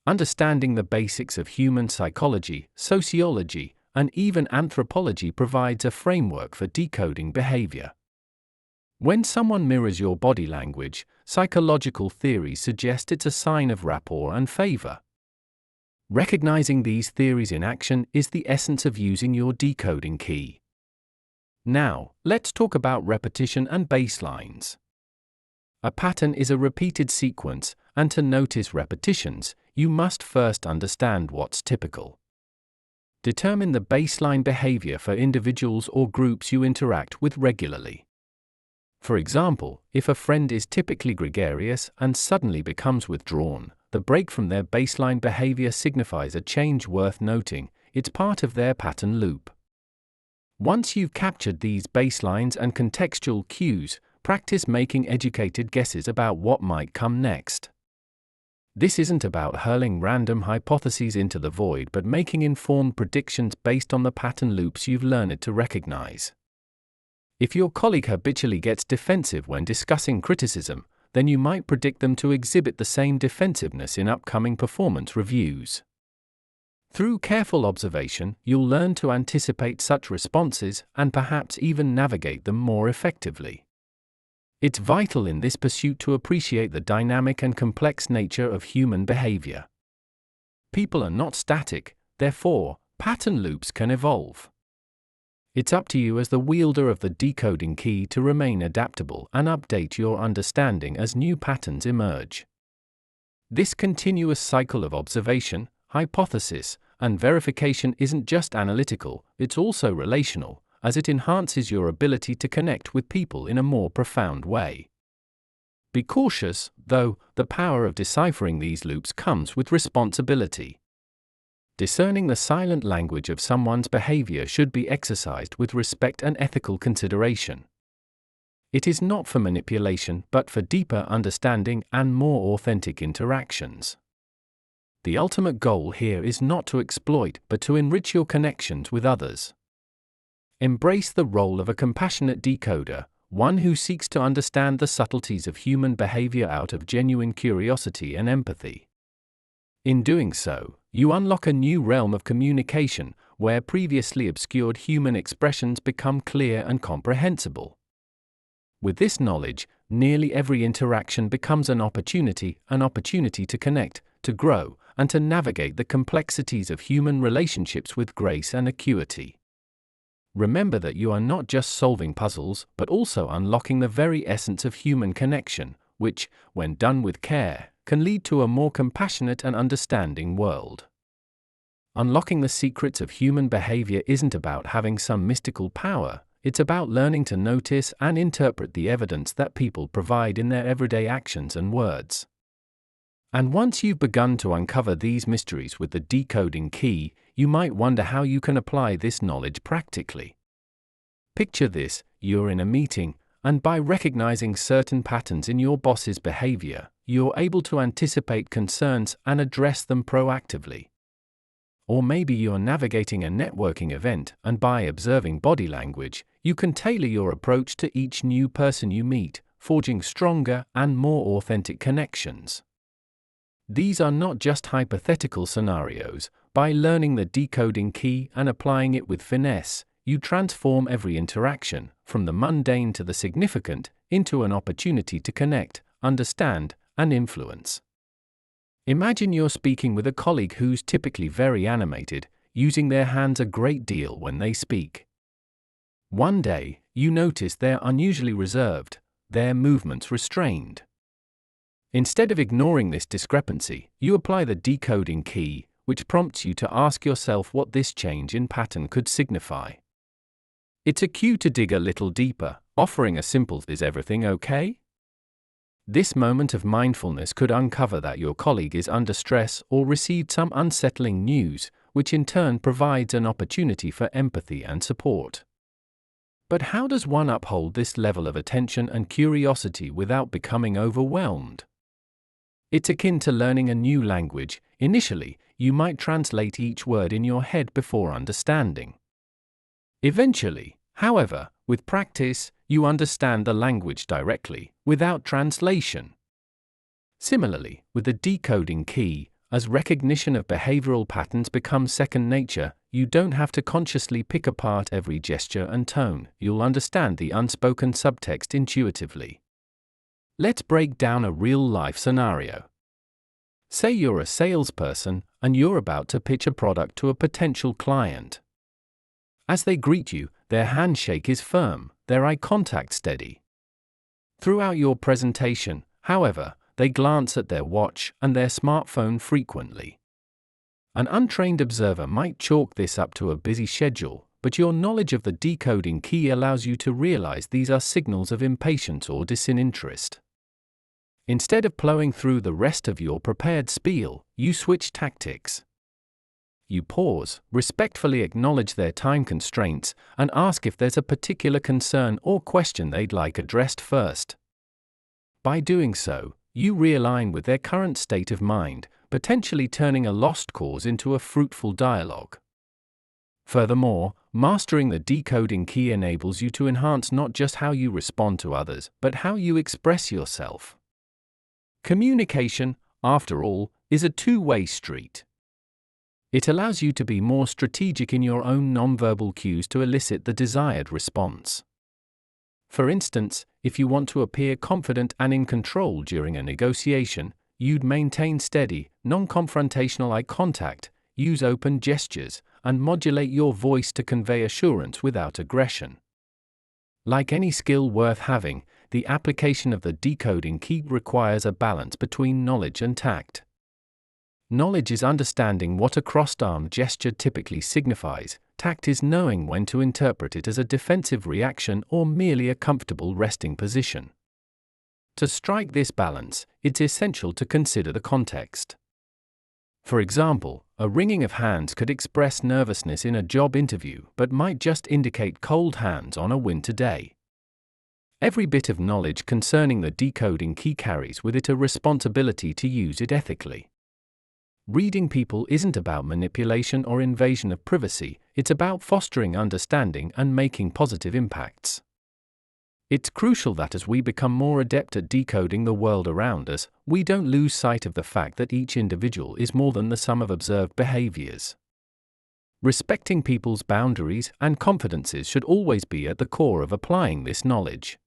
Understanding the basics of human psychology, sociology, and even anthropology provides a framework for decoding behavior. When someone mirrors your body language, psychological theories suggest it's a sign of rapport and favor. Recognizing these theories in action is the essence of using your decoding key. Now, let's talk about repetition and baselines. A pattern is a repeated sequence, and to notice repetitions, you must first understand what's typical. Determine the baseline behavior for individuals or groups you interact with regularly. For example, if a friend is typically gregarious and suddenly becomes withdrawn, the break from their baseline behavior signifies a change worth noting. It's part of their pattern loop. Once you've captured these baselines and contextual cues, practice making educated guesses about what might come next. This isn't about hurling random hypotheses into the void but making informed predictions based on the pattern loops you've learned to recognize. If your colleague habitually gets defensive when discussing criticism, then you might predict them to exhibit the same defensiveness in upcoming performance reviews. Through careful observation, you'll learn to anticipate such responses and perhaps even navigate them more effectively. It's vital in this pursuit to appreciate the dynamic and complex nature of human behavior. People are not static, therefore, pattern loops can evolve. It's up to you as the wielder of the decoding key to remain adaptable and update your understanding as new patterns emerge. This continuous cycle of observation, hypothesis, and verification isn't just analytical, it's also relational, as it enhances your ability to connect with people in a more profound way. Be cautious, though, the power of deciphering these loops comes with responsibility. Discerning the silent language of someone's behavior should be exercised with respect and ethical consideration. It is not for manipulation but for deeper understanding and more authentic interactions. The ultimate goal here is not to exploit but to enrich your connections with others. Embrace the role of a compassionate decoder, one who seeks to understand the subtleties of human behavior out of genuine curiosity and empathy. In doing so, you unlock a new realm of communication, where previously obscured human expressions become clear and comprehensible. With this knowledge, nearly every interaction becomes an opportunity to connect, to grow, and to navigate the complexities of human relationships with grace and acuity. Remember that you are not just solving puzzles, but also unlocking the very essence of human connection, which, when done with care, can lead to a more compassionate and understanding world. Unlocking the secrets of human behavior isn't about having some mystical power, it's about learning to notice and interpret the evidence that people provide in their everyday actions and words. And once you've begun to uncover these mysteries with the decoding key, you might wonder how you can apply this knowledge practically. Picture this: you're in a meeting, and by recognizing certain patterns in your boss's behavior, you're able to anticipate concerns and address them proactively. Or maybe you're navigating a networking event, and by observing body language, you can tailor your approach to each new person you meet, forging stronger and more authentic connections. These are not just hypothetical scenarios. By learning the decoding key and applying it with finesse, you transform every interaction, from the mundane to the significant, into an opportunity to connect, understand, and influence. Imagine you're speaking with a colleague who's typically very animated, using their hands a great deal when they speak. One day, you notice they're unusually reserved, their movements restrained. Instead of ignoring this discrepancy, you apply the decoding key, which prompts you to ask yourself what this change in pattern could signify. It's a cue to dig a little deeper, offering a simple "Is everything okay?" This moment of mindfulness could uncover that your colleague is under stress or received some unsettling news, which in turn provides an opportunity for empathy and support. But how does one uphold this level of attention and curiosity without becoming overwhelmed? It's akin to learning a new language. Initially, you might translate each word in your head before understanding. Eventually, however, with practice, you understand the language directly, without translation. Similarly, with the decoding key, as recognition of behavioral patterns becomes second nature, you don't have to consciously pick apart every gesture and tone. You'll understand the unspoken subtext intuitively. Let's break down a real-life scenario. Say you're a salesperson, and you're about to pitch a product to a potential client. As they greet you, their handshake is firm, their eye contact steady. Throughout your presentation, however, they glance at their watch and their smartphone frequently. An untrained observer might chalk this up to a busy schedule, but your knowledge of the decoding key allows you to realize these are signals of impatience or disinterest. Instead of plowing through the rest of your prepared spiel, you switch tactics. You pause, respectfully acknowledge their time constraints, and ask if there's a particular concern or question they'd like addressed first. By doing so, you realign with their current state of mind, potentially turning a lost cause into a fruitful dialogue. Furthermore, mastering the decoding key enables you to enhance not just how you respond to others, but how you express yourself. Communication, after all, is a two-way street. It allows you to be more strategic in your own nonverbal cues to elicit the desired response. For instance, if you want to appear confident and in control during a negotiation, you'd maintain steady, non-confrontational eye contact, use open gestures, and modulate your voice to convey assurance without aggression. Like any skill worth having, the application of the decoding key requires a balance between knowledge and tact. Knowledge is understanding what a crossed-arm gesture typically signifies. Tact is knowing when to interpret it as a defensive reaction or merely a comfortable resting position. To strike this balance, it's essential to consider the context. For example, a wringing of hands could express nervousness in a job interview but might just indicate cold hands on a winter day. Every bit of knowledge concerning the decoding key carries with it a responsibility to use it ethically. Reading people isn't about manipulation or invasion of privacy, it's about fostering understanding and making positive impacts. It's crucial that as we become more adept at decoding the world around us, we don't lose sight of the fact that each individual is more than the sum of observed behaviors. Respecting people's boundaries and confidences should always be at the core of applying this knowledge.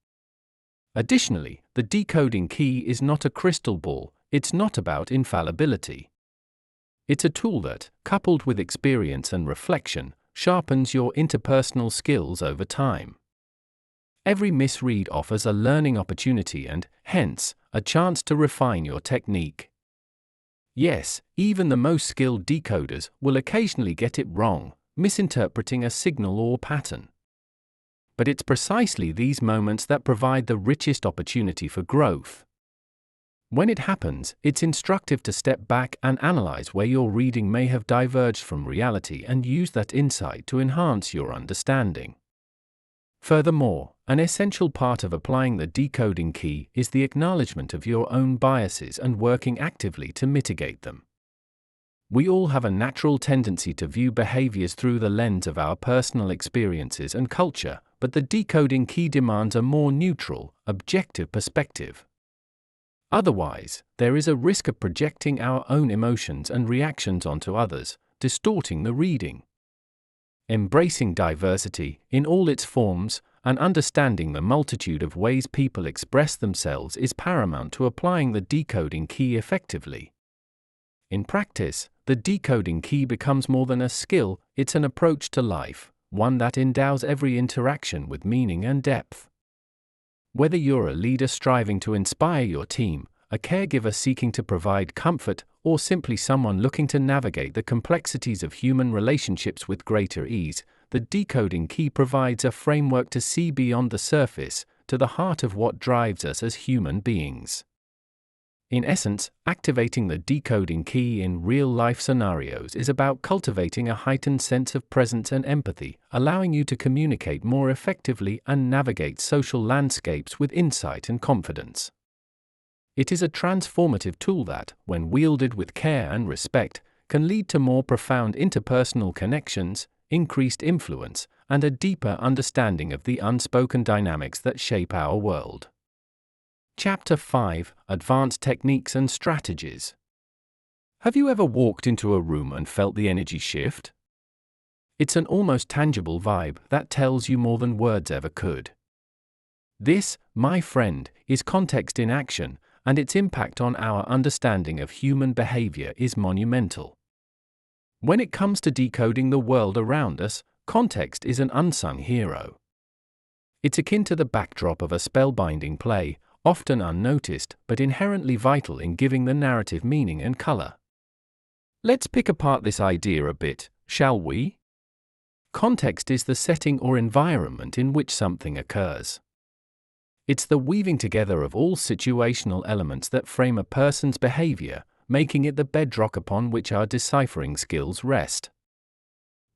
Additionally, the decoding key is not a crystal ball, it's not about infallibility. It's a tool that, coupled with experience and reflection, sharpens your interpersonal skills over time. Every misread offers a learning opportunity and, hence, a chance to refine your technique. Yes, even the most skilled decoders will occasionally get it wrong, misinterpreting a signal or pattern. But it's precisely these moments that provide the richest opportunity for growth. When it happens, it's instructive to step back and analyze where your reading may have diverged from reality and use that insight to enhance your understanding. Furthermore, an essential part of applying the decoding key is the acknowledgement of your own biases and working actively to mitigate them. We all have a natural tendency to view behaviors through the lens of our personal experiences and culture, but the decoding key demands a more neutral, objective perspective. Otherwise, there is a risk of projecting our own emotions and reactions onto others, distorting the reading. Embracing diversity, in all its forms, and understanding the multitude of ways people express themselves is paramount to applying the decoding key effectively. In practice, the decoding key becomes more than a skill, it's an approach to life, one that endows every interaction with meaning and depth. Whether you're a leader striving to inspire your team, a caregiver seeking to provide comfort, or simply someone looking to navigate the complexities of human relationships with greater ease, the decoding key provides a framework to see beyond the surface, to the heart of what drives us as human beings. In essence, activating the decoding key in real-life scenarios is about cultivating a heightened sense of presence and empathy, allowing you to communicate more effectively and navigate social landscapes with insight and confidence. It is a transformative tool that, when wielded with care and respect, can lead to more profound interpersonal connections, increased influence, and a deeper understanding of the unspoken dynamics that shape our world. Chapter 5: Advanced Techniques and Strategies. Have you ever walked into a room and felt the energy shift? It's an almost tangible vibe that tells you more than words ever could. This, my friend, is context in action, and its impact on our understanding of human behavior is monumental. When it comes to decoding the world around us, context is an unsung hero. It's akin to the backdrop of a spellbinding play, often unnoticed but inherently vital in giving the narrative meaning and color. Let's pick apart this idea a bit, shall we? Context is the setting or environment in which something occurs. It's the weaving together of all situational elements that frame a person's behavior, making it the bedrock upon which our deciphering skills rest.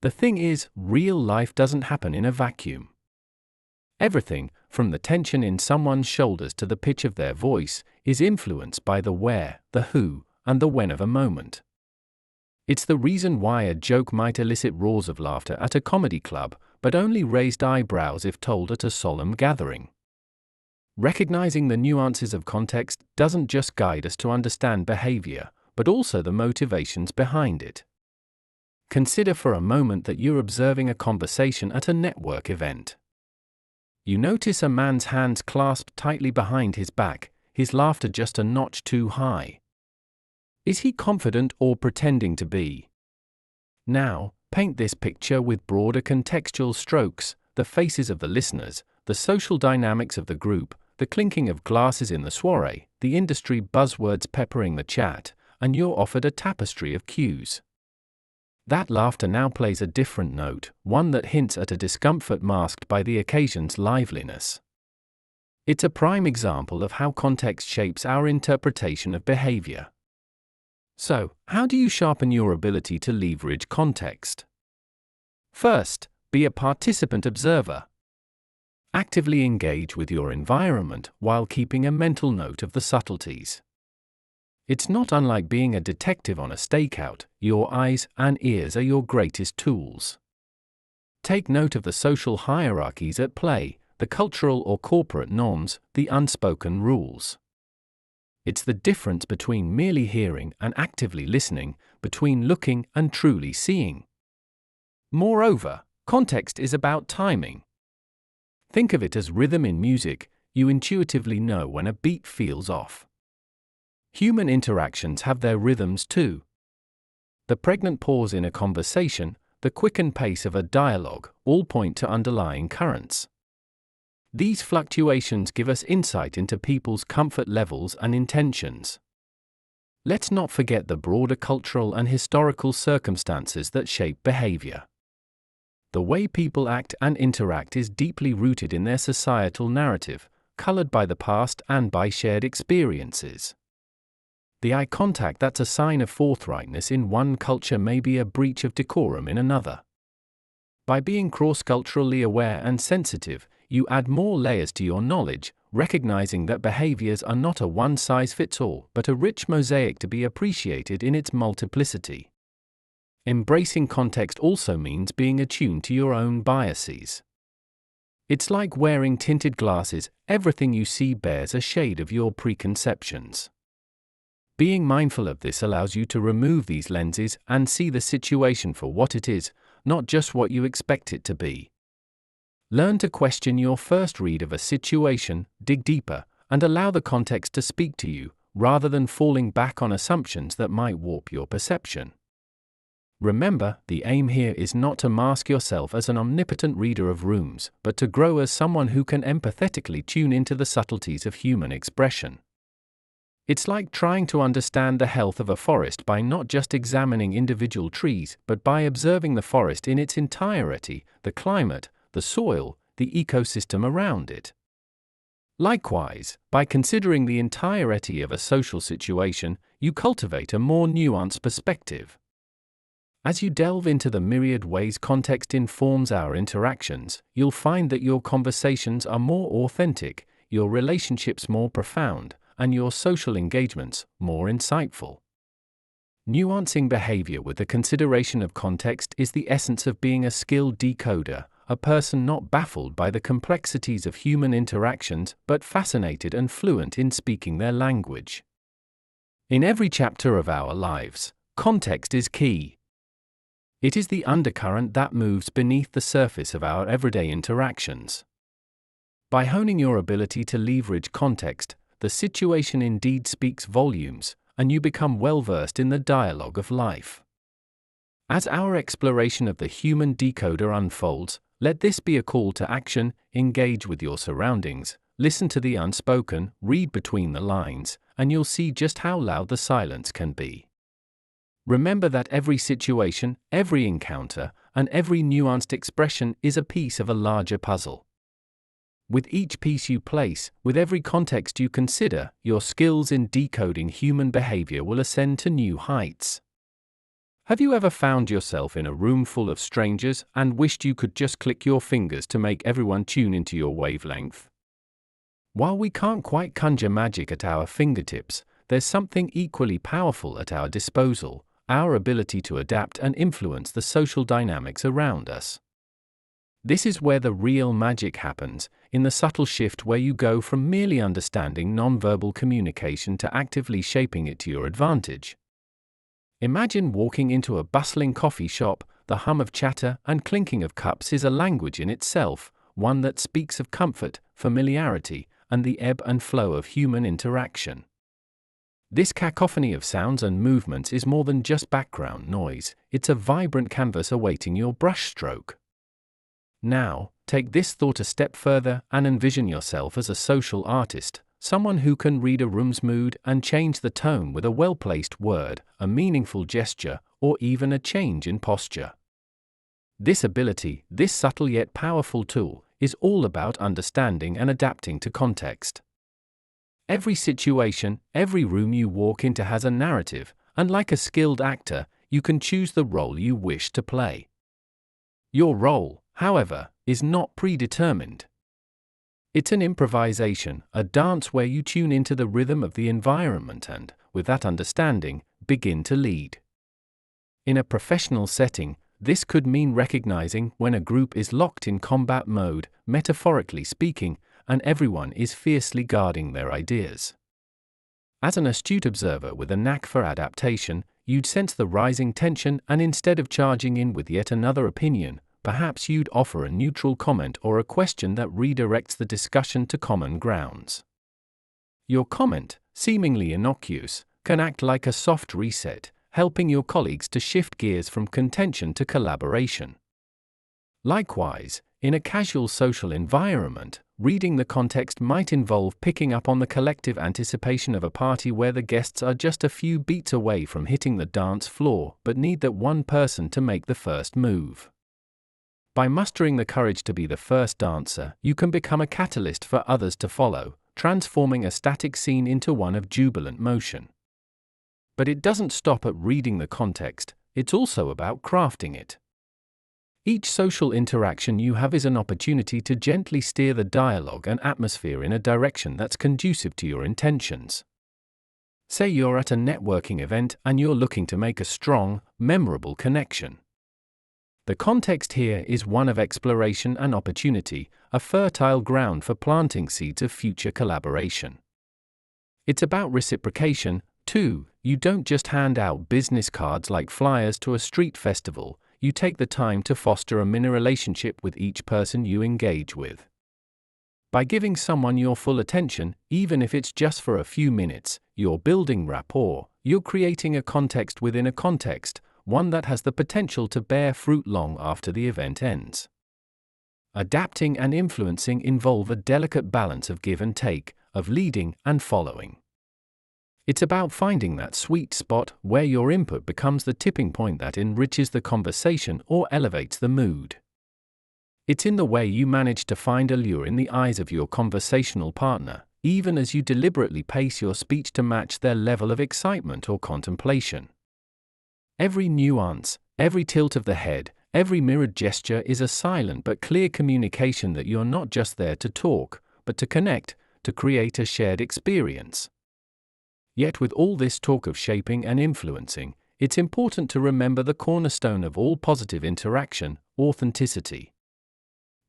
The thing is, real life doesn't happen in a vacuum. Everything, from the tension in someone's shoulders to the pitch of their voice, is influenced by the where, the who, and the when of a moment. It's the reason why a joke might elicit roars of laughter at a comedy club, but only raised eyebrows if told at a solemn gathering. Recognizing the nuances of context doesn't just guide us to understand behavior, but also the motivations behind it. Consider for a moment that you're observing a conversation at a network event. You notice a man's hands clasped tightly behind his back, his laughter just a notch too high. Is he confident or pretending to be? Now, paint this picture with broader contextual strokes: the faces of the listeners, the social dynamics of the group, the clinking of glasses in the soiree, the industry buzzwords peppering the chat, and you're offered a tapestry of cues. That laughter now plays a different note, one that hints at a discomfort masked by the occasion's liveliness. It's a prime example of how context shapes our interpretation of behavior. So, how do you sharpen your ability to leverage context? First, be a participant observer. Actively engage with your environment while keeping a mental note of the subtleties. It's not unlike being a detective on a stakeout. Your eyes and ears are your greatest tools. Take note of the social hierarchies at play, the cultural or corporate norms, the unspoken rules. It's the difference between merely hearing and actively listening, between looking and truly seeing. Moreover, context is about timing. Think of it as rhythm in music. You intuitively know when a beat feels off. Human interactions have their rhythms too. The pregnant pause in a conversation, the quickened pace of a dialogue, all point to underlying currents. These fluctuations give us insight into people's comfort levels and intentions. Let's not forget the broader cultural and historical circumstances that shape behavior. The way people act and interact is deeply rooted in their societal narrative, colored by the past and by shared experiences. The eye contact that's a sign of forthrightness in one culture may be a breach of decorum in another. By being cross-culturally aware and sensitive, you add more layers to your knowledge, recognizing that behaviors are not a one-size-fits-all, but a rich mosaic to be appreciated in its multiplicity. Embracing context also means being attuned to your own biases. It's like wearing tinted glasses. Everything you see bears a shade of your preconceptions. Being mindful of this allows you to remove these lenses and see the situation for what it is, not just what you expect it to be. Learn to question your first read of a situation, dig deeper, and allow the context to speak to you, rather than falling back on assumptions that might warp your perception. Remember, the aim here is not to mask yourself as an omnipotent reader of rooms, but to grow as someone who can empathetically tune into the subtleties of human expression. It's like trying to understand the health of a forest by not just examining individual trees, but by observing the forest in its entirety, the climate, the soil, the ecosystem around it. Likewise, by considering the entirety of a social situation, you cultivate a more nuanced perspective. As you delve into the myriad ways context informs our interactions, you'll find that your conversations are more authentic, your relationships more profound, and your social engagements more insightful. Nuancing behavior with the consideration of context is the essence of being a skilled decoder, a person not baffled by the complexities of human interactions but fascinated and fluent in speaking their language. In every chapter of our lives, context is key. It is the undercurrent that moves beneath the surface of our everyday interactions. By honing your ability to leverage context, the situation indeed speaks volumes, and you become well-versed in the dialogue of life. As our exploration of the human decoder unfolds, let this be a call to action: engage with your surroundings, listen to the unspoken, read between the lines, and you'll see just how loud the silence can be. Remember that every situation, every encounter, and every nuanced expression is a piece of a larger puzzle. With each piece you place, with every context you consider, your skills in decoding human behavior will ascend to new heights. Have you ever found yourself in a room full of strangers and wished you could just click your fingers to make everyone tune into your wavelength? While we can't quite conjure magic at our fingertips, there's something equally powerful at our disposal: our ability to adapt and influence the social dynamics around us. This is where the real magic happens, in the subtle shift where you go from merely understanding nonverbal communication to actively shaping it to your advantage. Imagine walking into a bustling coffee shop. The hum of chatter and clinking of cups is a language in itself, one that speaks of comfort, familiarity, and the ebb and flow of human interaction. This cacophony of sounds and movements is more than just background noise, it's a vibrant canvas awaiting your brushstroke. Now, take this thought a step further and envision yourself as a social artist, someone who can read a room's mood and change the tone with a well-placed word, a meaningful gesture, or even a change in posture. This ability, this subtle yet powerful tool, is all about understanding and adapting to context. Every situation, every room you walk into has a narrative, and like a skilled actor, you can choose the role you wish to play. Your role, however, is not predetermined. It's an improvisation, a dance where you tune into the rhythm of the environment and, with that understanding, begin to lead. In a professional setting, this could mean recognizing when a group is locked in combat mode, metaphorically speaking, and everyone is fiercely guarding their ideas. As an astute observer with a knack for adaptation, you'd sense the rising tension, and instead of charging in with yet another opinion, perhaps you'd offer a neutral comment or a question that redirects the discussion to common grounds. Your comment, seemingly innocuous, can act like a soft reset, helping your colleagues to shift gears from contention to collaboration. Likewise, in a casual social environment, reading the context might involve picking up on the collective anticipation of a party where the guests are just a few beats away from hitting the dance floor but need that one person to make the first move. By mustering the courage to be the first dancer, you can become a catalyst for others to follow, transforming a static scene into one of jubilant motion. But it doesn't stop at reading the context, it's also about crafting it. Each social interaction you have is an opportunity to gently steer the dialogue and atmosphere in a direction that's conducive to your intentions. Say you're at a networking event and you're looking to make a strong, memorable connection. The context here is one of exploration and opportunity, a fertile ground for planting seeds of future collaboration. It's about reciprocation, too. You don't just hand out business cards like flyers to a street festival, you take the time to foster a mini relationship with each person you engage with. By giving someone your full attention, even if it's just for a few minutes, you're building rapport, you're creating a context within a context, one that has the potential to bear fruit long after the event ends. Adapting and influencing involve a delicate balance of give and take, of leading and following. It's about finding that sweet spot where your input becomes the tipping point that enriches the conversation or elevates the mood. It's in the way you manage to find allure in the eyes of your conversational partner, even as you deliberately pace your speech to match their level of excitement or contemplation. Every nuance, every tilt of the head, every mirrored gesture is a silent but clear communication that you're not just there to talk, but to connect, to create a shared experience. Yet with all this talk of shaping and influencing, it's important to remember the cornerstone of all positive interaction: authenticity.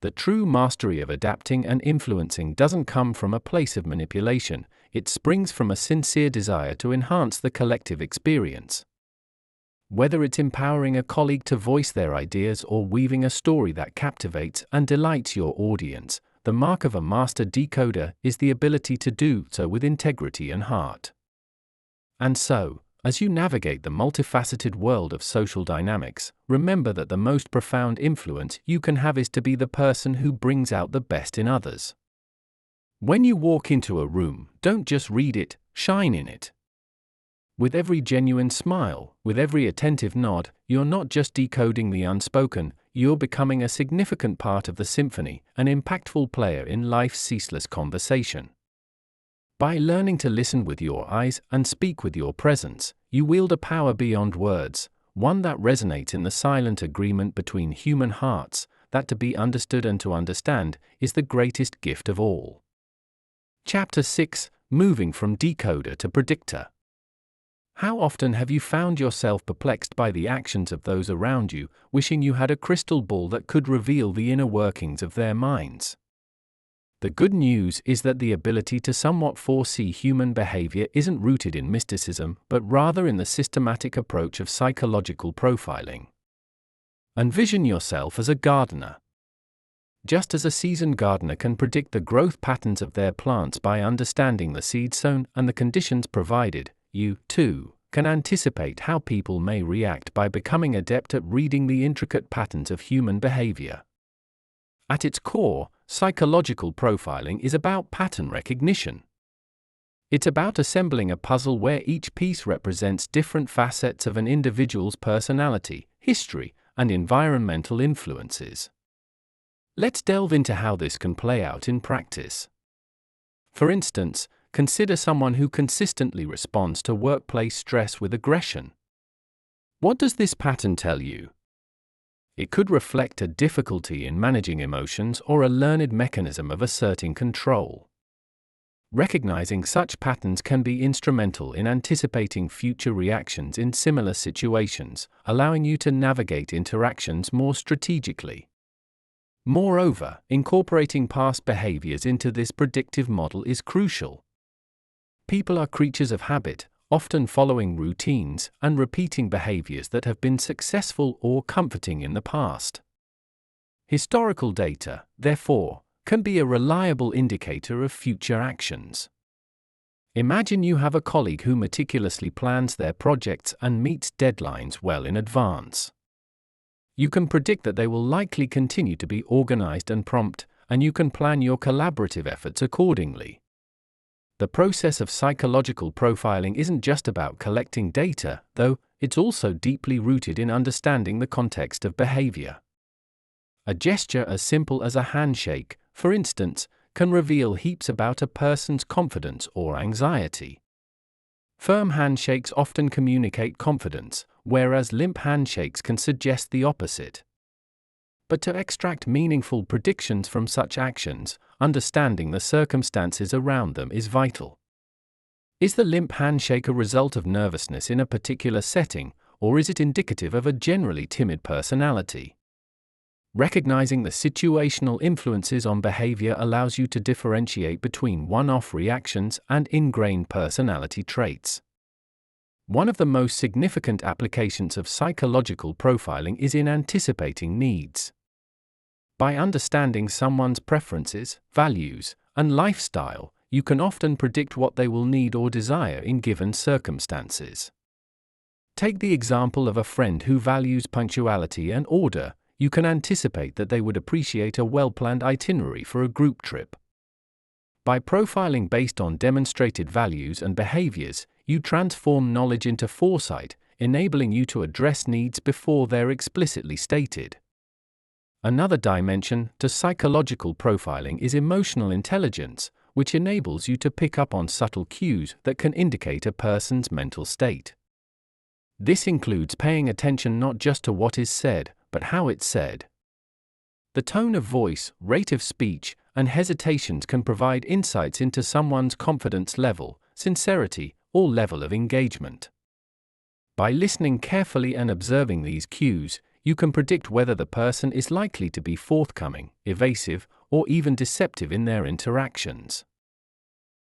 The true mastery of adapting and influencing doesn't come from a place of manipulation, it springs from a sincere desire to enhance the collective experience. Whether it's empowering a colleague to voice their ideas or weaving a story that captivates and delights your audience, the mark of a master decoder is the ability to do so with integrity and heart. And so, as you navigate the multifaceted world of social dynamics, remember that the most profound influence you can have is to be the person who brings out the best in others. When you walk into a room, don't just read it, shine in it. With every genuine smile, with every attentive nod, you're not just decoding the unspoken, you're becoming a significant part of the symphony, an impactful player in life's ceaseless conversation. By learning to listen with your eyes and speak with your presence, you wield a power beyond words, one that resonates in the silent agreement between human hearts, that to be understood and to understand is the greatest gift of all. Chapter 6: Moving from Decoder to Predictor. How often have you found yourself perplexed by the actions of those around you, wishing you had a crystal ball that could reveal the inner workings of their minds? The good news is that the ability to somewhat foresee human behavior isn't rooted in mysticism, but rather in the systematic approach of psychological profiling. Envision yourself as a gardener. Just as a seasoned gardener can predict the growth patterns of their plants by understanding the seed sown and the conditions provided, you, too, can anticipate how people may react by becoming adept at reading the intricate patterns of human behavior. At its core, psychological profiling is about pattern recognition. It's about assembling a puzzle where each piece represents different facets of an individual's personality, history, and environmental influences. Let's delve into how this can play out in practice. For instance, consider someone who consistently responds to workplace stress with aggression. What does this pattern tell you? It could reflect a difficulty in managing emotions or a learned mechanism of asserting control. Recognizing such patterns can be instrumental in anticipating future reactions in similar situations, allowing you to navigate interactions more strategically. Moreover, incorporating past behaviors into this predictive model is crucial. People are creatures of habit, often following routines and repeating behaviors that have been successful or comforting in the past. Historical data, therefore, can be a reliable indicator of future actions. Imagine you have a colleague who meticulously plans their projects and meets deadlines well in advance. You can predict that they will likely continue to be organized and prompt, and you can plan your collaborative efforts accordingly. The process of psychological profiling isn't just about collecting data, though, it's also deeply rooted in understanding the context of behavior. A gesture as simple as a handshake, for instance, can reveal heaps about a person's confidence or anxiety. Firm handshakes often communicate confidence, whereas limp handshakes can suggest the opposite. But to extract meaningful predictions from such actions, understanding the circumstances around them is vital. Is the limp handshake a result of nervousness in a particular setting, or is it indicative of a generally timid personality? Recognizing the situational influences on behavior allows you to differentiate between one-off reactions and ingrained personality traits. One of the most significant applications of psychological profiling is in anticipating needs. By understanding someone's preferences, values, and lifestyle, you can often predict what they will need or desire in given circumstances. Take the example of a friend who values punctuality and order. You can anticipate that they would appreciate a well-planned itinerary for a group trip. By profiling based on demonstrated values and behaviors, you transform knowledge into foresight, enabling you to address needs before they're explicitly stated. Another dimension to psychological profiling is emotional intelligence, which enables you to pick up on subtle cues that can indicate a person's mental state. This includes paying attention not just to what is said, but how it's said. The tone of voice, rate of speech, and hesitations can provide insights into someone's confidence level, sincerity, or level of engagement. By listening carefully and observing these cues, you can predict whether the person is likely to be forthcoming, evasive, or even deceptive in their interactions.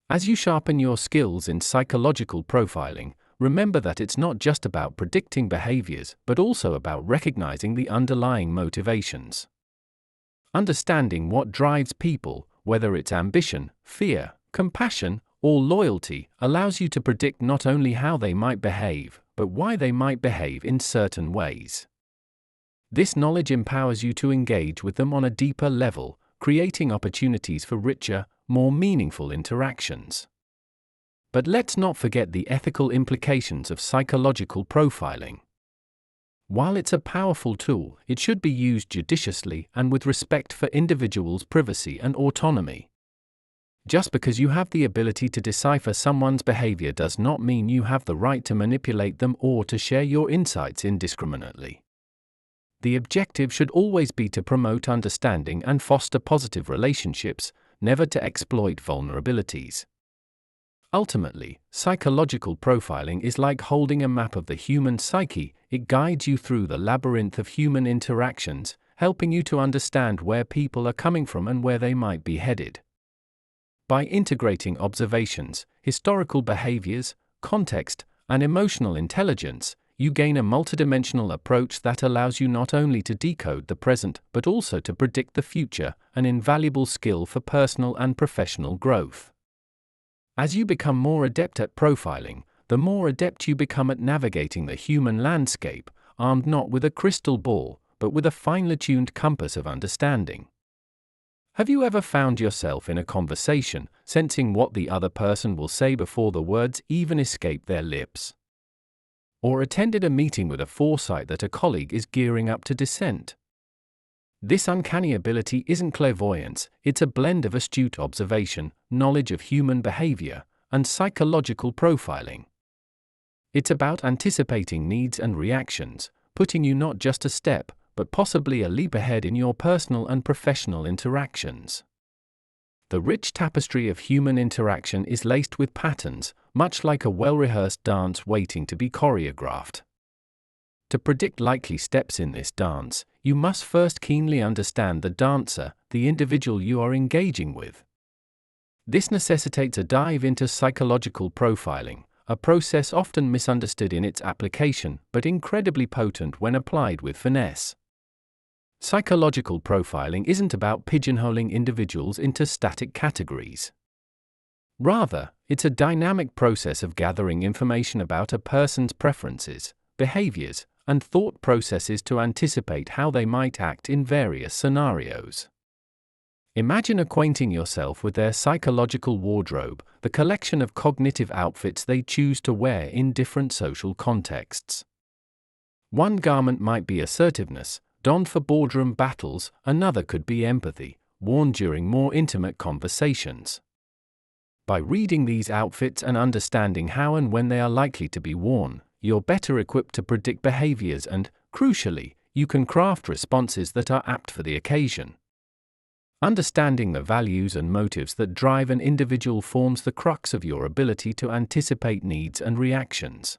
As you sharpen your skills in psychological profiling, remember that it's not just about predicting behaviors, but also about recognizing the underlying motivations. Understanding what drives people, whether it's ambition, fear, compassion, or loyalty, allows you to predict not only how they might behave, but why they might behave in certain ways. This knowledge empowers you to engage with them on a deeper level, creating opportunities for richer, more meaningful interactions. But let's not forget the ethical implications of psychological profiling. While it's a powerful tool, it should be used judiciously and with respect for individuals' privacy and autonomy. Just because you have the ability to decipher someone's behavior does not mean you have the right to manipulate them or to share your insights indiscriminately. The objective should always be to promote understanding and foster positive relationships, never to exploit vulnerabilities. Ultimately, psychological profiling is like holding a map of the human psyche. It guides you through the labyrinth of human interactions, helping you to understand where people are coming from and where they might be headed. By integrating observations, historical behaviors, context, and emotional intelligence, you gain a multidimensional approach that allows you not only to decode the present but also to predict the future, an invaluable skill for personal and professional growth. As you become more adept at profiling, the more adept you become at navigating the human landscape, armed not with a crystal ball, but with a finely tuned compass of understanding. Have you ever found yourself in a conversation, sensing what the other person will say before the words even escape their lips? Or attended a meeting with a foresight that a colleague is gearing up to dissent? This uncanny ability isn't clairvoyance, it's a blend of astute observation, knowledge of human behavior, and psychological profiling. It's about anticipating needs and reactions, putting you not just a step, but possibly a leap ahead in your personal and professional interactions. The rich tapestry of human interaction is laced with patterns, much like a well-rehearsed dance waiting to be choreographed. To predict likely steps in this dance, you must first keenly understand the dancer, the individual you are engaging with. This necessitates a dive into psychological profiling, a process often misunderstood in its application, but incredibly potent when applied with finesse. Psychological profiling isn't about pigeonholing individuals into static categories. Rather, it's a dynamic process of gathering information about a person's preferences, behaviors, and thought processes to anticipate how they might act in various scenarios. Imagine acquainting yourself with their psychological wardrobe, the collection of cognitive outfits they choose to wear in different social contexts. One garment might be assertiveness, donned for boardroom battles; another could be empathy, worn during more intimate conversations. By reading these outfits and understanding how and when they are likely to be worn, you're better equipped to predict behaviors and, crucially, you can craft responses that are apt for the occasion. Understanding the values and motives that drive an individual forms the crux of your ability to anticipate needs and reactions.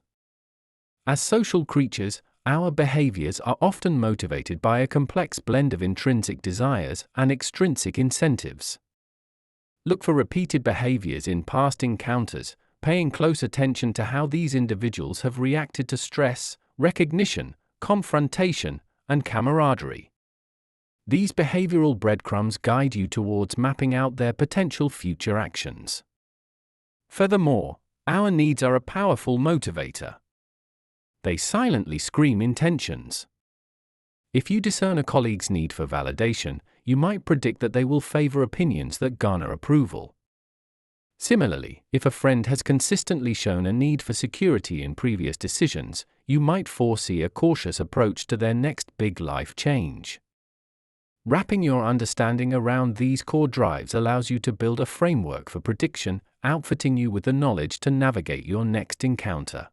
As social creatures, our behaviors are often motivated by a complex blend of intrinsic desires and extrinsic incentives. Look for repeated behaviors in past encounters, paying close attention to how these individuals have reacted to stress, recognition, confrontation, and camaraderie. These behavioral breadcrumbs guide you towards mapping out their potential future actions. Furthermore, our needs are a powerful motivator. They silently scream intentions. If you discern a colleague's need for validation, you might predict that they will favor opinions that garner approval. Similarly, if a friend has consistently shown a need for security in previous decisions, you might foresee a cautious approach to their next big life change. Wrapping your understanding around these core drives allows you to build a framework for prediction, outfitting you with the knowledge to navigate your next encounter.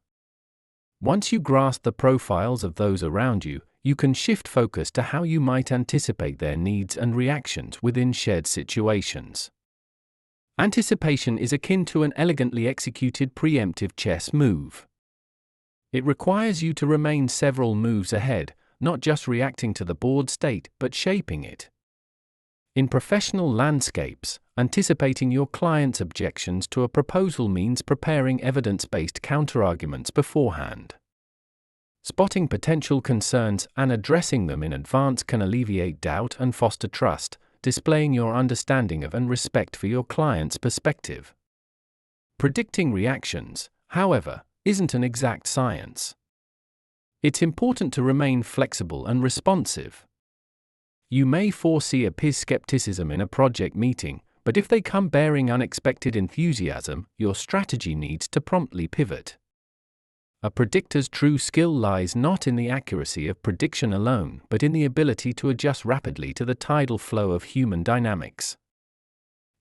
Once you grasp the profiles of those around you, you can shift focus to how you might anticipate their needs and reactions within shared situations. Anticipation is akin to an elegantly executed preemptive chess move. It requires you to remain several moves ahead, not just reacting to the bored state but shaping it. In professional landscapes, anticipating your client's objections to a proposal means preparing evidence-based counterarguments beforehand. Spotting potential concerns and addressing them in advance can alleviate doubt and foster trust, displaying your understanding of and respect for your client's perspective. Predicting reactions, however, isn't an exact science. It's important to remain flexible and responsive. You may foresee a peer's skepticism in a project meeting, but if they come bearing unexpected enthusiasm, your strategy needs to promptly pivot. A predictor's true skill lies not in the accuracy of prediction alone, but in the ability to adjust rapidly to the tidal flow of human dynamics.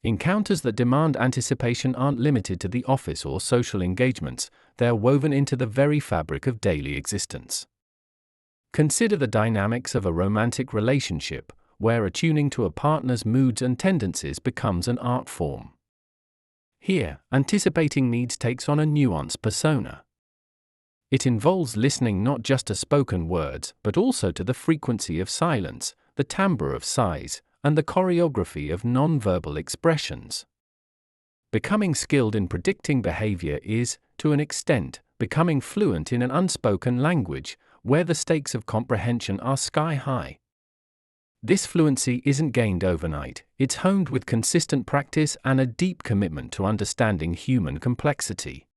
Encounters that demand anticipation aren't limited to the office or social engagements, they're woven into the very fabric of daily existence. Consider the dynamics of a romantic relationship, where attuning to a partner's moods and tendencies becomes an art form. Here, anticipating needs takes on a nuanced persona. It involves listening not just to spoken words, but also to the frequency of silence, the timbre of sighs, and the choreography of non-verbal expressions. Becoming skilled in predicting behavior is, to an extent, becoming fluent in an unspoken language, where the stakes of comprehension are sky-high. This fluency isn't gained overnight, it's honed with consistent practice and a deep commitment to understanding human complexity.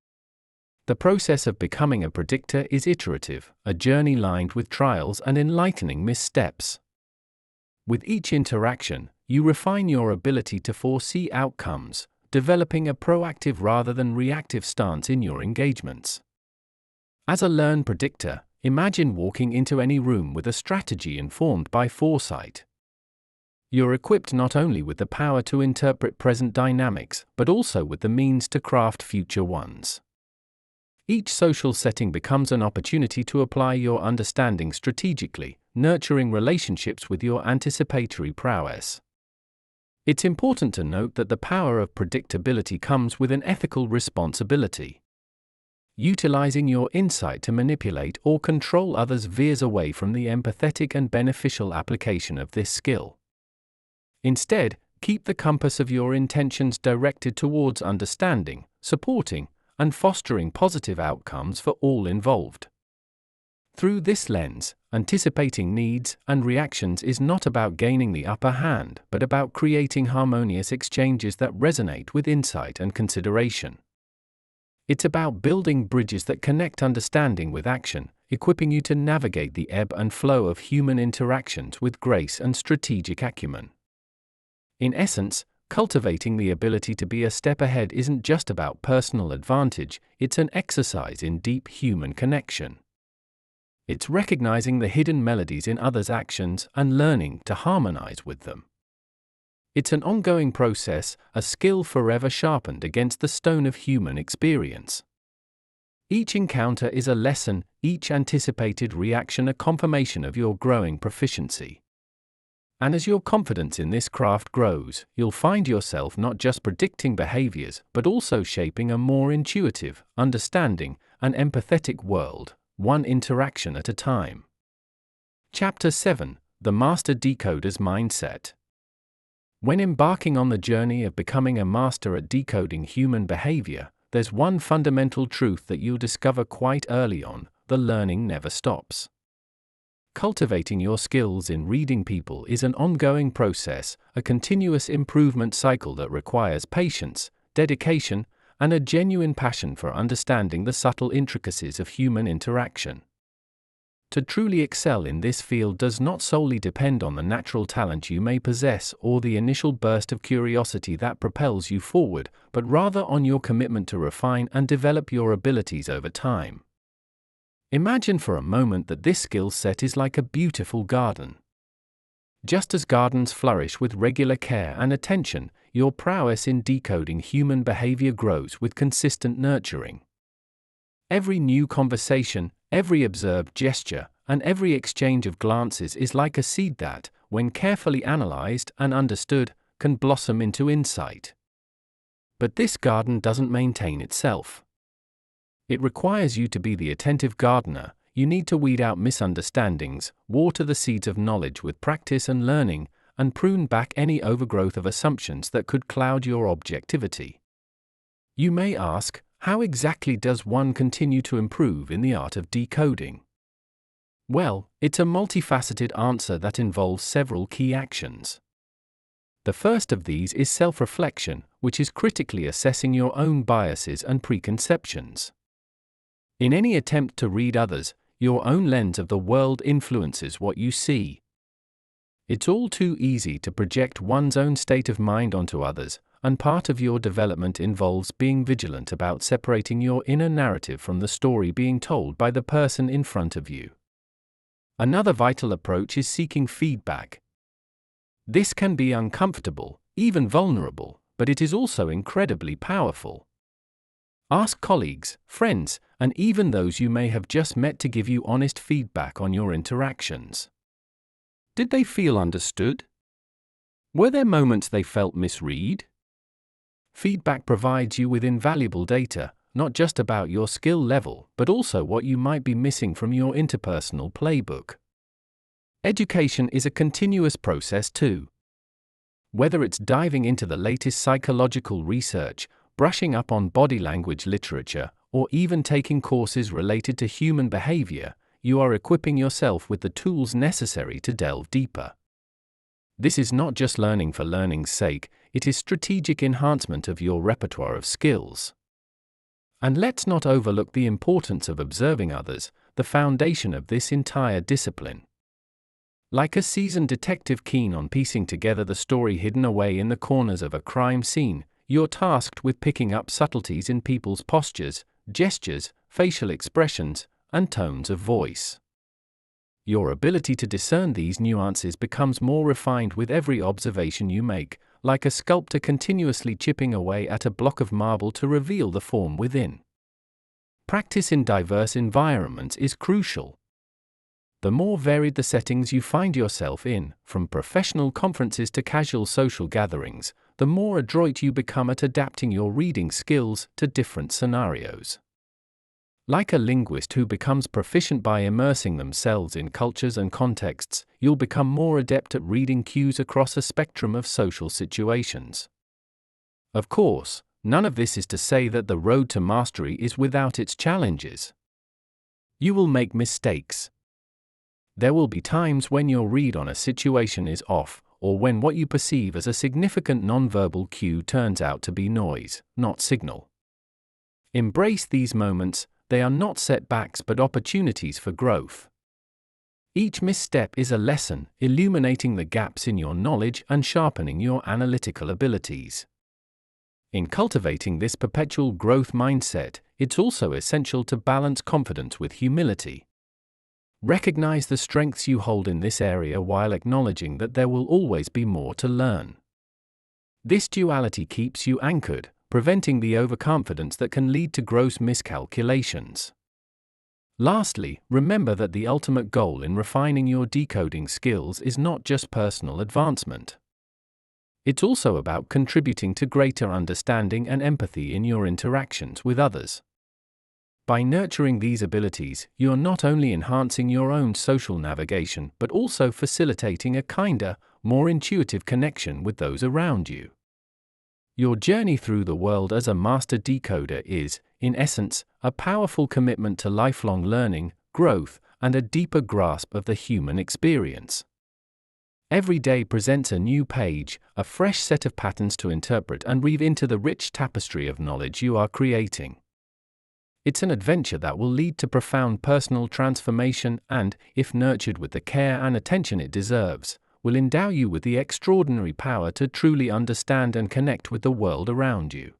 The process of becoming a predictor is iterative, a journey lined with trials and enlightening missteps. With each interaction, you refine your ability to foresee outcomes, developing a proactive rather than reactive stance in your engagements. As a learned predictor, imagine walking into any room with a strategy informed by foresight. You're equipped not only with the power to interpret present dynamics, but also with the means to craft future ones. Each social setting becomes an opportunity to apply your understanding strategically, nurturing relationships with your anticipatory prowess. It's important to note that the power of predictability comes with an ethical responsibility. Utilizing your insight to manipulate or control others veers away from the empathetic and beneficial application of this skill. Instead, keep the compass of your intentions directed towards understanding, supporting, and fostering positive outcomes for all involved. Through this lens, anticipating needs and reactions is not about gaining the upper hand, but about creating harmonious exchanges that resonate with insight and consideration. It's about building bridges that connect understanding with action, equipping you to navigate the ebb and flow of human interactions with grace and strategic acumen. In essence, cultivating the ability to be a step ahead isn't just about personal advantage, it's an exercise in deep human connection. It's recognizing the hidden melodies in others' actions and learning to harmonize with them. It's an ongoing process, a skill forever sharpened against the stone of human experience. Each encounter is a lesson, each anticipated reaction a confirmation of your growing proficiency. And as your confidence in this craft grows, you'll find yourself not just predicting behaviors, but also shaping a more intuitive, understanding, and empathetic world, one interaction at a time. Chapter 7: The Master Decoder's Mindset. When embarking on the journey of becoming a master at decoding human behavior, there's one fundamental truth that you'll discover quite early on: the learning never stops. Cultivating your skills in reading people is an ongoing process, a continuous improvement cycle that requires patience, dedication, and a genuine passion for understanding the subtle intricacies of human interaction. To truly excel in this field does not solely depend on the natural talent you may possess or the initial burst of curiosity that propels you forward, but rather on your commitment to refine and develop your abilities over time. Imagine for a moment that this skill set is like a beautiful garden. Just as gardens flourish with regular care and attention, your prowess in decoding human behavior grows with consistent nurturing. Every new conversation, every observed gesture, and every exchange of glances is like a seed that, when carefully analyzed and understood, can blossom into insight. But this garden doesn't maintain itself. It requires you to be the attentive gardener. You need to weed out misunderstandings, water the seeds of knowledge with practice and learning, and prune back any overgrowth of assumptions that could cloud your objectivity. You may ask, how exactly does one continue to improve in the art of decoding? Well, it's a multifaceted answer that involves several key actions. The first of these is self-reflection, which is critically assessing your own biases and preconceptions. In any attempt to read others, your own lens of the world influences what you see. It's all too easy to project one's own state of mind onto others, and part of your development involves being vigilant about separating your inner narrative from the story being told by the person in front of you. Another vital approach is seeking feedback. This can be uncomfortable, even vulnerable, but it is also incredibly powerful. Ask colleagues, friends, and even those you may have just met to give you honest feedback on your interactions. Did they feel understood? Were there moments they felt misread? Feedback provides you with invaluable data, not just about your skill level, but also what you might be missing from your interpersonal playbook. Education is a continuous process too. Whether it's diving into the latest psychological research, brushing up on body language literature, or even taking courses related to human behavior, you are equipping yourself with the tools necessary to delve deeper. This is not just learning for learning's sake, it is strategic enhancement of your repertoire of skills. And let's not overlook the importance of observing others, the foundation of this entire discipline. Like a seasoned detective keen on piecing together the story hidden away in the corners of a crime scene, you're tasked with picking up subtleties in people's postures, gestures, facial expressions, and tones of voice. Your ability to discern these nuances becomes more refined with every observation you make, like a sculptor continuously chipping away at a block of marble to reveal the form within. Practice in diverse environments is crucial. The more varied the settings you find yourself in, from professional conferences to casual social gatherings, the more adroit you become at adapting your reading skills to different scenarios. Like a linguist who becomes proficient by immersing themselves in cultures and contexts, you'll become more adept at reading cues across a spectrum of social situations. Of course, none of this is to say that the road to mastery is without its challenges. You will make mistakes. There will be times when your read on a situation is off, or when what you perceive as a significant nonverbal cue turns out to be noise, not signal. Embrace these moments. They are not setbacks but opportunities for growth. Each misstep is a lesson, illuminating the gaps in your knowledge and sharpening your analytical abilities. In cultivating this perpetual growth mindset, it's also essential to balance confidence with humility. Recognize the strengths you hold in this area while acknowledging that there will always be more to learn. This duality keeps you anchored, preventing the overconfidence that can lead to gross miscalculations. Lastly, remember that the ultimate goal in refining your decoding skills is not just personal advancement. It's also about contributing to greater understanding and empathy in your interactions with others. By nurturing these abilities, you're not only enhancing your own social navigation but also facilitating a kinder, more intuitive connection with those around you. Your journey through the world as a master decoder is, in essence, a powerful commitment to lifelong learning, growth, and a deeper grasp of the human experience. Every day presents a new page, a fresh set of patterns to interpret and weave into the rich tapestry of knowledge you are creating. It's an adventure that will lead to profound personal transformation and, if nurtured with the care and attention it deserves, will endow you with the extraordinary power to truly understand and connect with the world around you.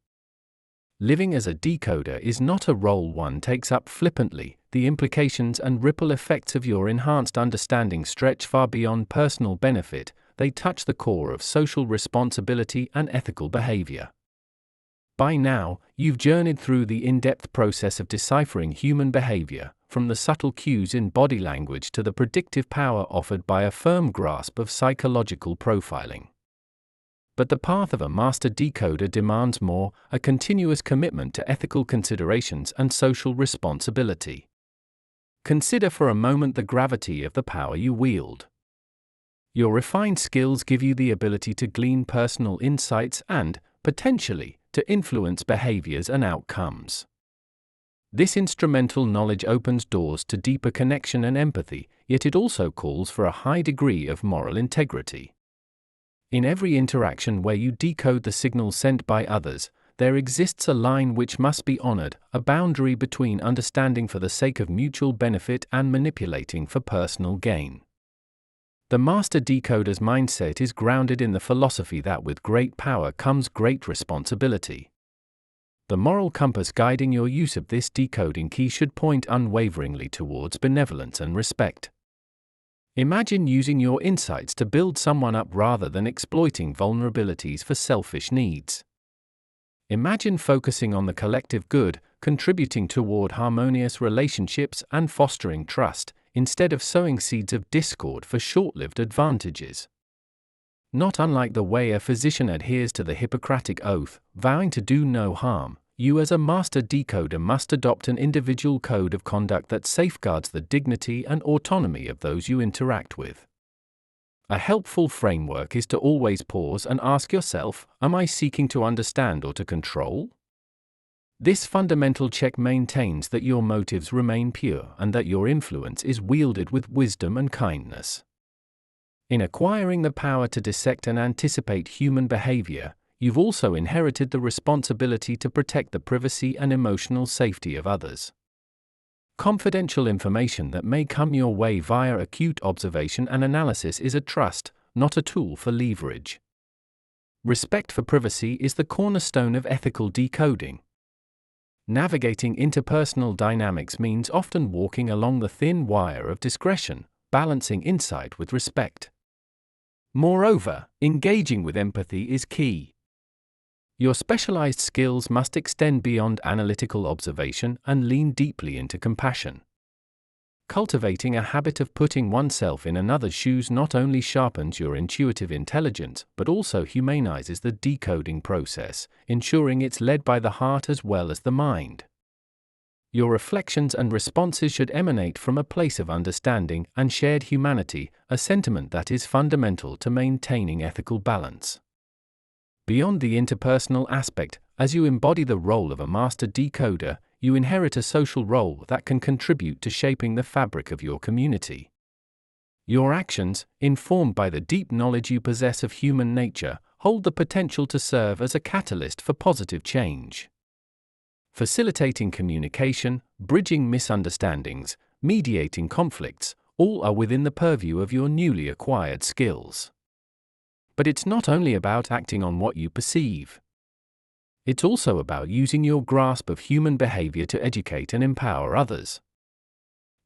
Living as a decoder is not a role one takes up flippantly. The implications and ripple effects of your enhanced understanding stretch far beyond personal benefit. They touch the core of social responsibility and ethical behavior. By now, you've journeyed through the in-depth process of deciphering human behavior, from the subtle cues in body language to the predictive power offered by a firm grasp of psychological profiling. but the path of a master decoder demands more, a continuous commitment to ethical considerations and social responsibility. Consider for a moment the gravity of the power you wield. Your refined skills give you the ability to glean personal insights and, potentially, to influence behaviors and outcomes. This instrumental knowledge opens doors to deeper connection and empathy, yet it also calls for a high degree of moral integrity. In every interaction where you decode the signals sent by others, there exists a line which must be honored, a boundary between understanding for the sake of mutual benefit and manipulating for personal gain. The master decoder's mindset is grounded in the philosophy that with great power comes great responsibility. The moral compass guiding your use of this decoding key should point unwaveringly towards benevolence and respect. Imagine using your insights to build someone up rather than exploiting vulnerabilities for selfish needs. Imagine focusing on the collective good, contributing toward harmonious relationships and fostering trust, instead of sowing seeds of discord for short-lived advantages. Not unlike the way a physician adheres to the Hippocratic Oath, vowing to do no harm, you as a master decoder must adopt an individual code of conduct that safeguards the dignity and autonomy of those you interact with. A helpful framework is to always pause and ask yourself, am I seeking to understand or to control? This fundamental check maintains that your motives remain pure and that your influence is wielded with wisdom and kindness. In acquiring the power to dissect and anticipate human behavior, you've also inherited the responsibility to protect the privacy and emotional safety of others. Confidential information that may come your way via acute observation and analysis is a trust, not a tool for leverage. Respect for privacy is the cornerstone of ethical decoding. Navigating interpersonal dynamics means often walking along the thin wire of discretion, balancing insight with respect. Moreover, engaging with empathy is key. Your specialized skills must extend beyond analytical observation and lean deeply into compassion. Cultivating a habit of putting oneself in another's shoes not only sharpens your intuitive intelligence but also humanizes the decoding process, ensuring it's led by the heart as well as the mind. Your reflections and responses should emanate from a place of understanding and shared humanity, a sentiment that is fundamental to maintaining ethical balance. Beyond the interpersonal aspect, as you embody the role of a master decoder, you inherit a social role that can contribute to shaping the fabric of your community. Your actions, informed by the deep knowledge you possess of human nature, hold the potential to serve as a catalyst for positive change. Facilitating communication, bridging misunderstandings, mediating conflicts, all are within the purview of your newly acquired skills. But it's not only about acting on what you perceive. It's also about using your grasp of human behavior to educate and empower others.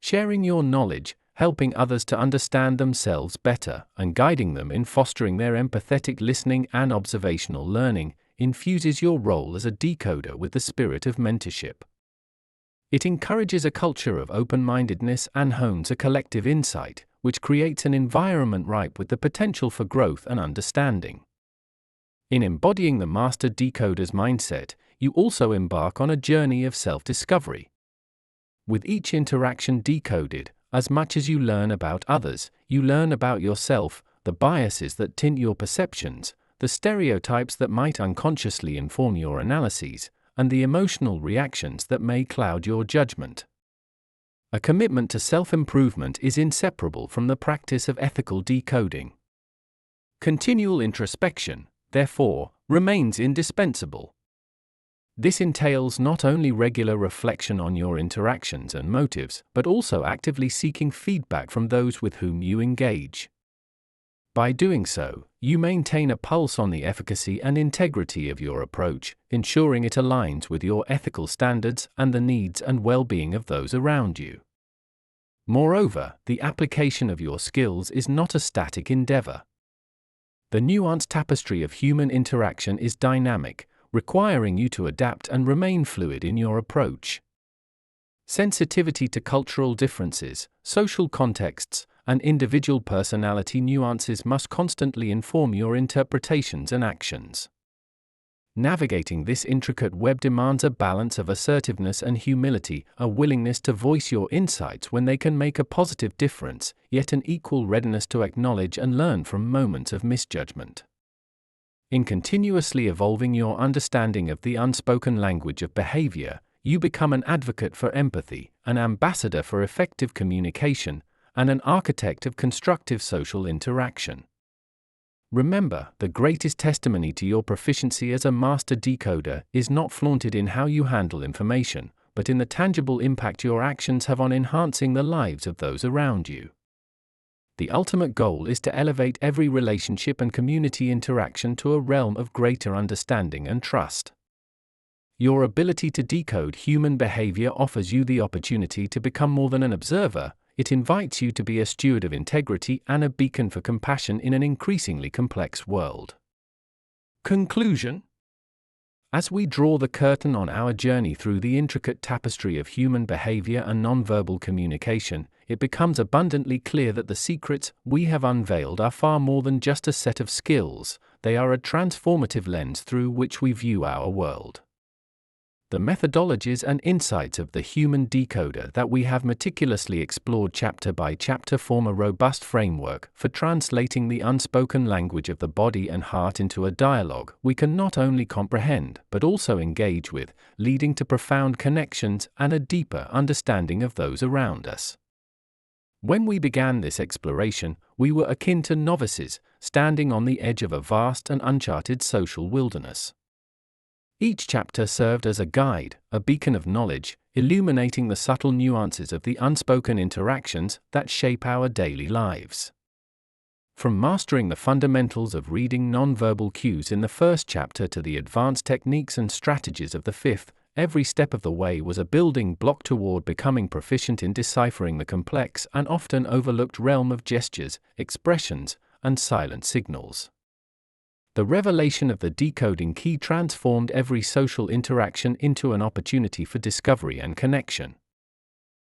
Sharing your knowledge, helping others to understand themselves better, and guiding them in fostering their empathetic listening and observational learning, infuses your role as a decoder with the spirit of mentorship. It encourages a culture of open-mindedness and hones a collective insight, which creates an environment ripe with the potential for growth and understanding. In embodying the master decoder's mindset, you also embark on a journey of self-discovery. With each interaction decoded, as much as you learn about others, you learn about yourself, the biases that tint your perceptions, the stereotypes that might unconsciously inform your analyses, and the emotional reactions that may cloud your judgment. A commitment to self-improvement is inseparable from the practice of ethical decoding. Continual introspection, therefore, remains indispensable. This entails not only regular reflection on your interactions and motives, but also actively seeking feedback from those with whom you engage. By doing so, you maintain a pulse on the efficacy and integrity of your approach, ensuring it aligns with your ethical standards and the needs and well-being of those around you. Moreover, the application of your skills is not a static endeavor. The nuanced tapestry of human interaction is dynamic, requiring you to adapt and remain fluid in your approach. Sensitivity to cultural differences, social contexts, and individual personality nuances must constantly inform your interpretations and actions. Navigating this intricate web demands a balance of assertiveness and humility, a willingness to voice your insights when they can make a positive difference, yet an equal readiness to acknowledge and learn from moments of misjudgment. In continuously evolving your understanding of the unspoken language of behavior, you become an advocate for empathy, an ambassador for effective communication, and an architect of constructive social interaction. Remember, the greatest testimony to your proficiency as a master decoder is not flaunted in how you handle information, but in the tangible impact your actions have on enhancing the lives of those around you. The ultimate goal is to elevate every relationship and community interaction to a realm of greater understanding and trust. Your ability to decode human behavior offers you the opportunity to become more than an observer. It invites you to be a steward of integrity and a beacon for compassion in an increasingly complex world. Conclusion. As we draw the curtain on our journey through the intricate tapestry of human behavior and nonverbal communication, it becomes abundantly clear that the secrets we have unveiled are far more than just a set of skills. They are a transformative lens through which we view our world. The methodologies and insights of the human decoder that we have meticulously explored chapter by chapter form a robust framework for translating the unspoken language of the body and heart into a dialogue we can not only comprehend but also engage with, leading to profound connections and a deeper understanding of those around us. When we began this exploration, we were akin to novices, standing on the edge of a vast and uncharted social wilderness. Each chapter served as a guide, a beacon of knowledge, illuminating the subtle nuances of the unspoken interactions that shape our daily lives. From mastering the fundamentals of reading nonverbal cues in the first chapter to the advanced techniques and strategies of the fifth, every step of the way was a building block toward becoming proficient in deciphering the complex and often overlooked realm of gestures, expressions, and silent signals. The revelation of the decoding key transformed every social interaction into an opportunity for discovery and connection.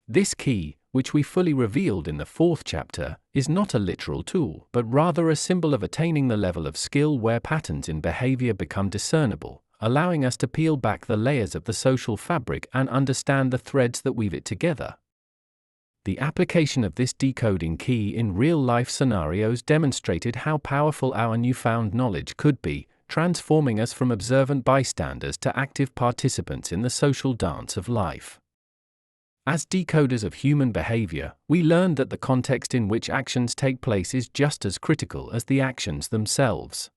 This key, which we fully revealed in the fourth chapter, is not a literal tool, but rather a symbol of attaining the level of skill where patterns in behavior become discernible, allowing us to peel back the layers of the social fabric and understand the threads that weave it together. The application of this decoding key in real-life scenarios demonstrated how powerful our newfound knowledge could be, transforming us from observant bystanders to active participants in the social dance of life. As decoders of human behavior, we learned that the context in which actions take place is just as critical as the actions themselves.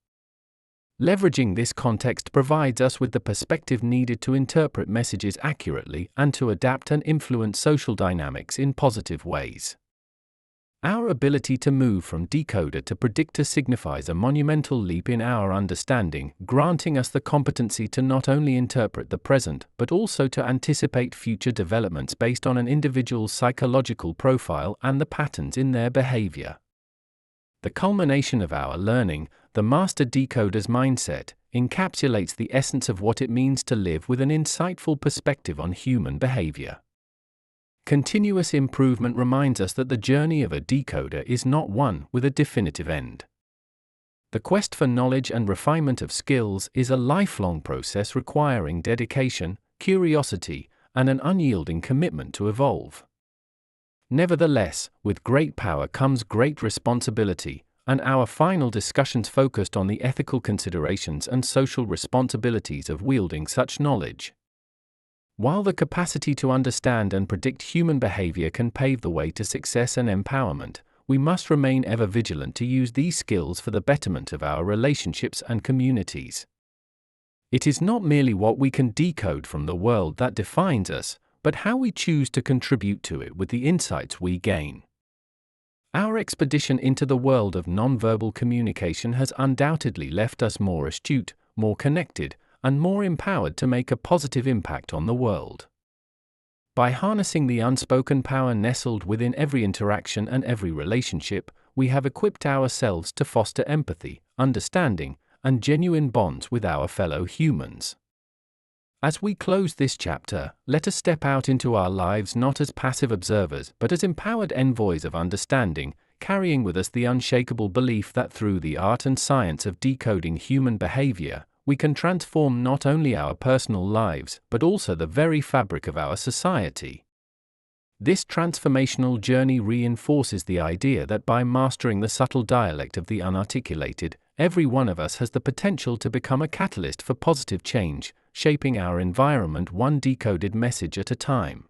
Leveraging this context provides us with the perspective needed to interpret messages accurately and to adapt and influence social dynamics in positive ways. Our ability to move from decoder to predictor signifies a monumental leap in our understanding, granting us the competency to not only interpret the present but also to anticipate future developments based on an individual's psychological profile and the patterns in their behavior. The culmination of our learning, the master decoder's mindset, encapsulates the essence of what it means to live with an insightful perspective on human behavior. Continuous improvement reminds us that the journey of a decoder is not one with a definitive end. The quest for knowledge and refinement of skills is a lifelong process requiring dedication, curiosity, and an unyielding commitment to evolve. Nevertheless, with great power comes great responsibility, and our final discussions focused on the ethical considerations and social responsibilities of wielding such knowledge. While the capacity to understand and predict human behavior can pave the way to success and empowerment, we must remain ever vigilant to use these skills for the betterment of our relationships and communities. It is not merely what we can decode from the world that defines us, but how we choose to contribute to it with the insights we gain. Our expedition into the world of nonverbal communication has undoubtedly left us more astute, more connected, and more empowered to make a positive impact on the world. By harnessing the unspoken power nestled within every interaction and every relationship, we have equipped ourselves to foster empathy, understanding, and genuine bonds with our fellow humans. As we close this chapter, let us step out into our lives not as passive observers but as empowered envoys of understanding, carrying with us the unshakable belief that through the art and science of decoding human behavior, we can transform not only our personal lives but also the very fabric of our society. This transformational journey reinforces the idea that by mastering the subtle dialect of the unarticulated, every one of us has the potential to become a catalyst for positive change, shaping our environment one decoded message at a time.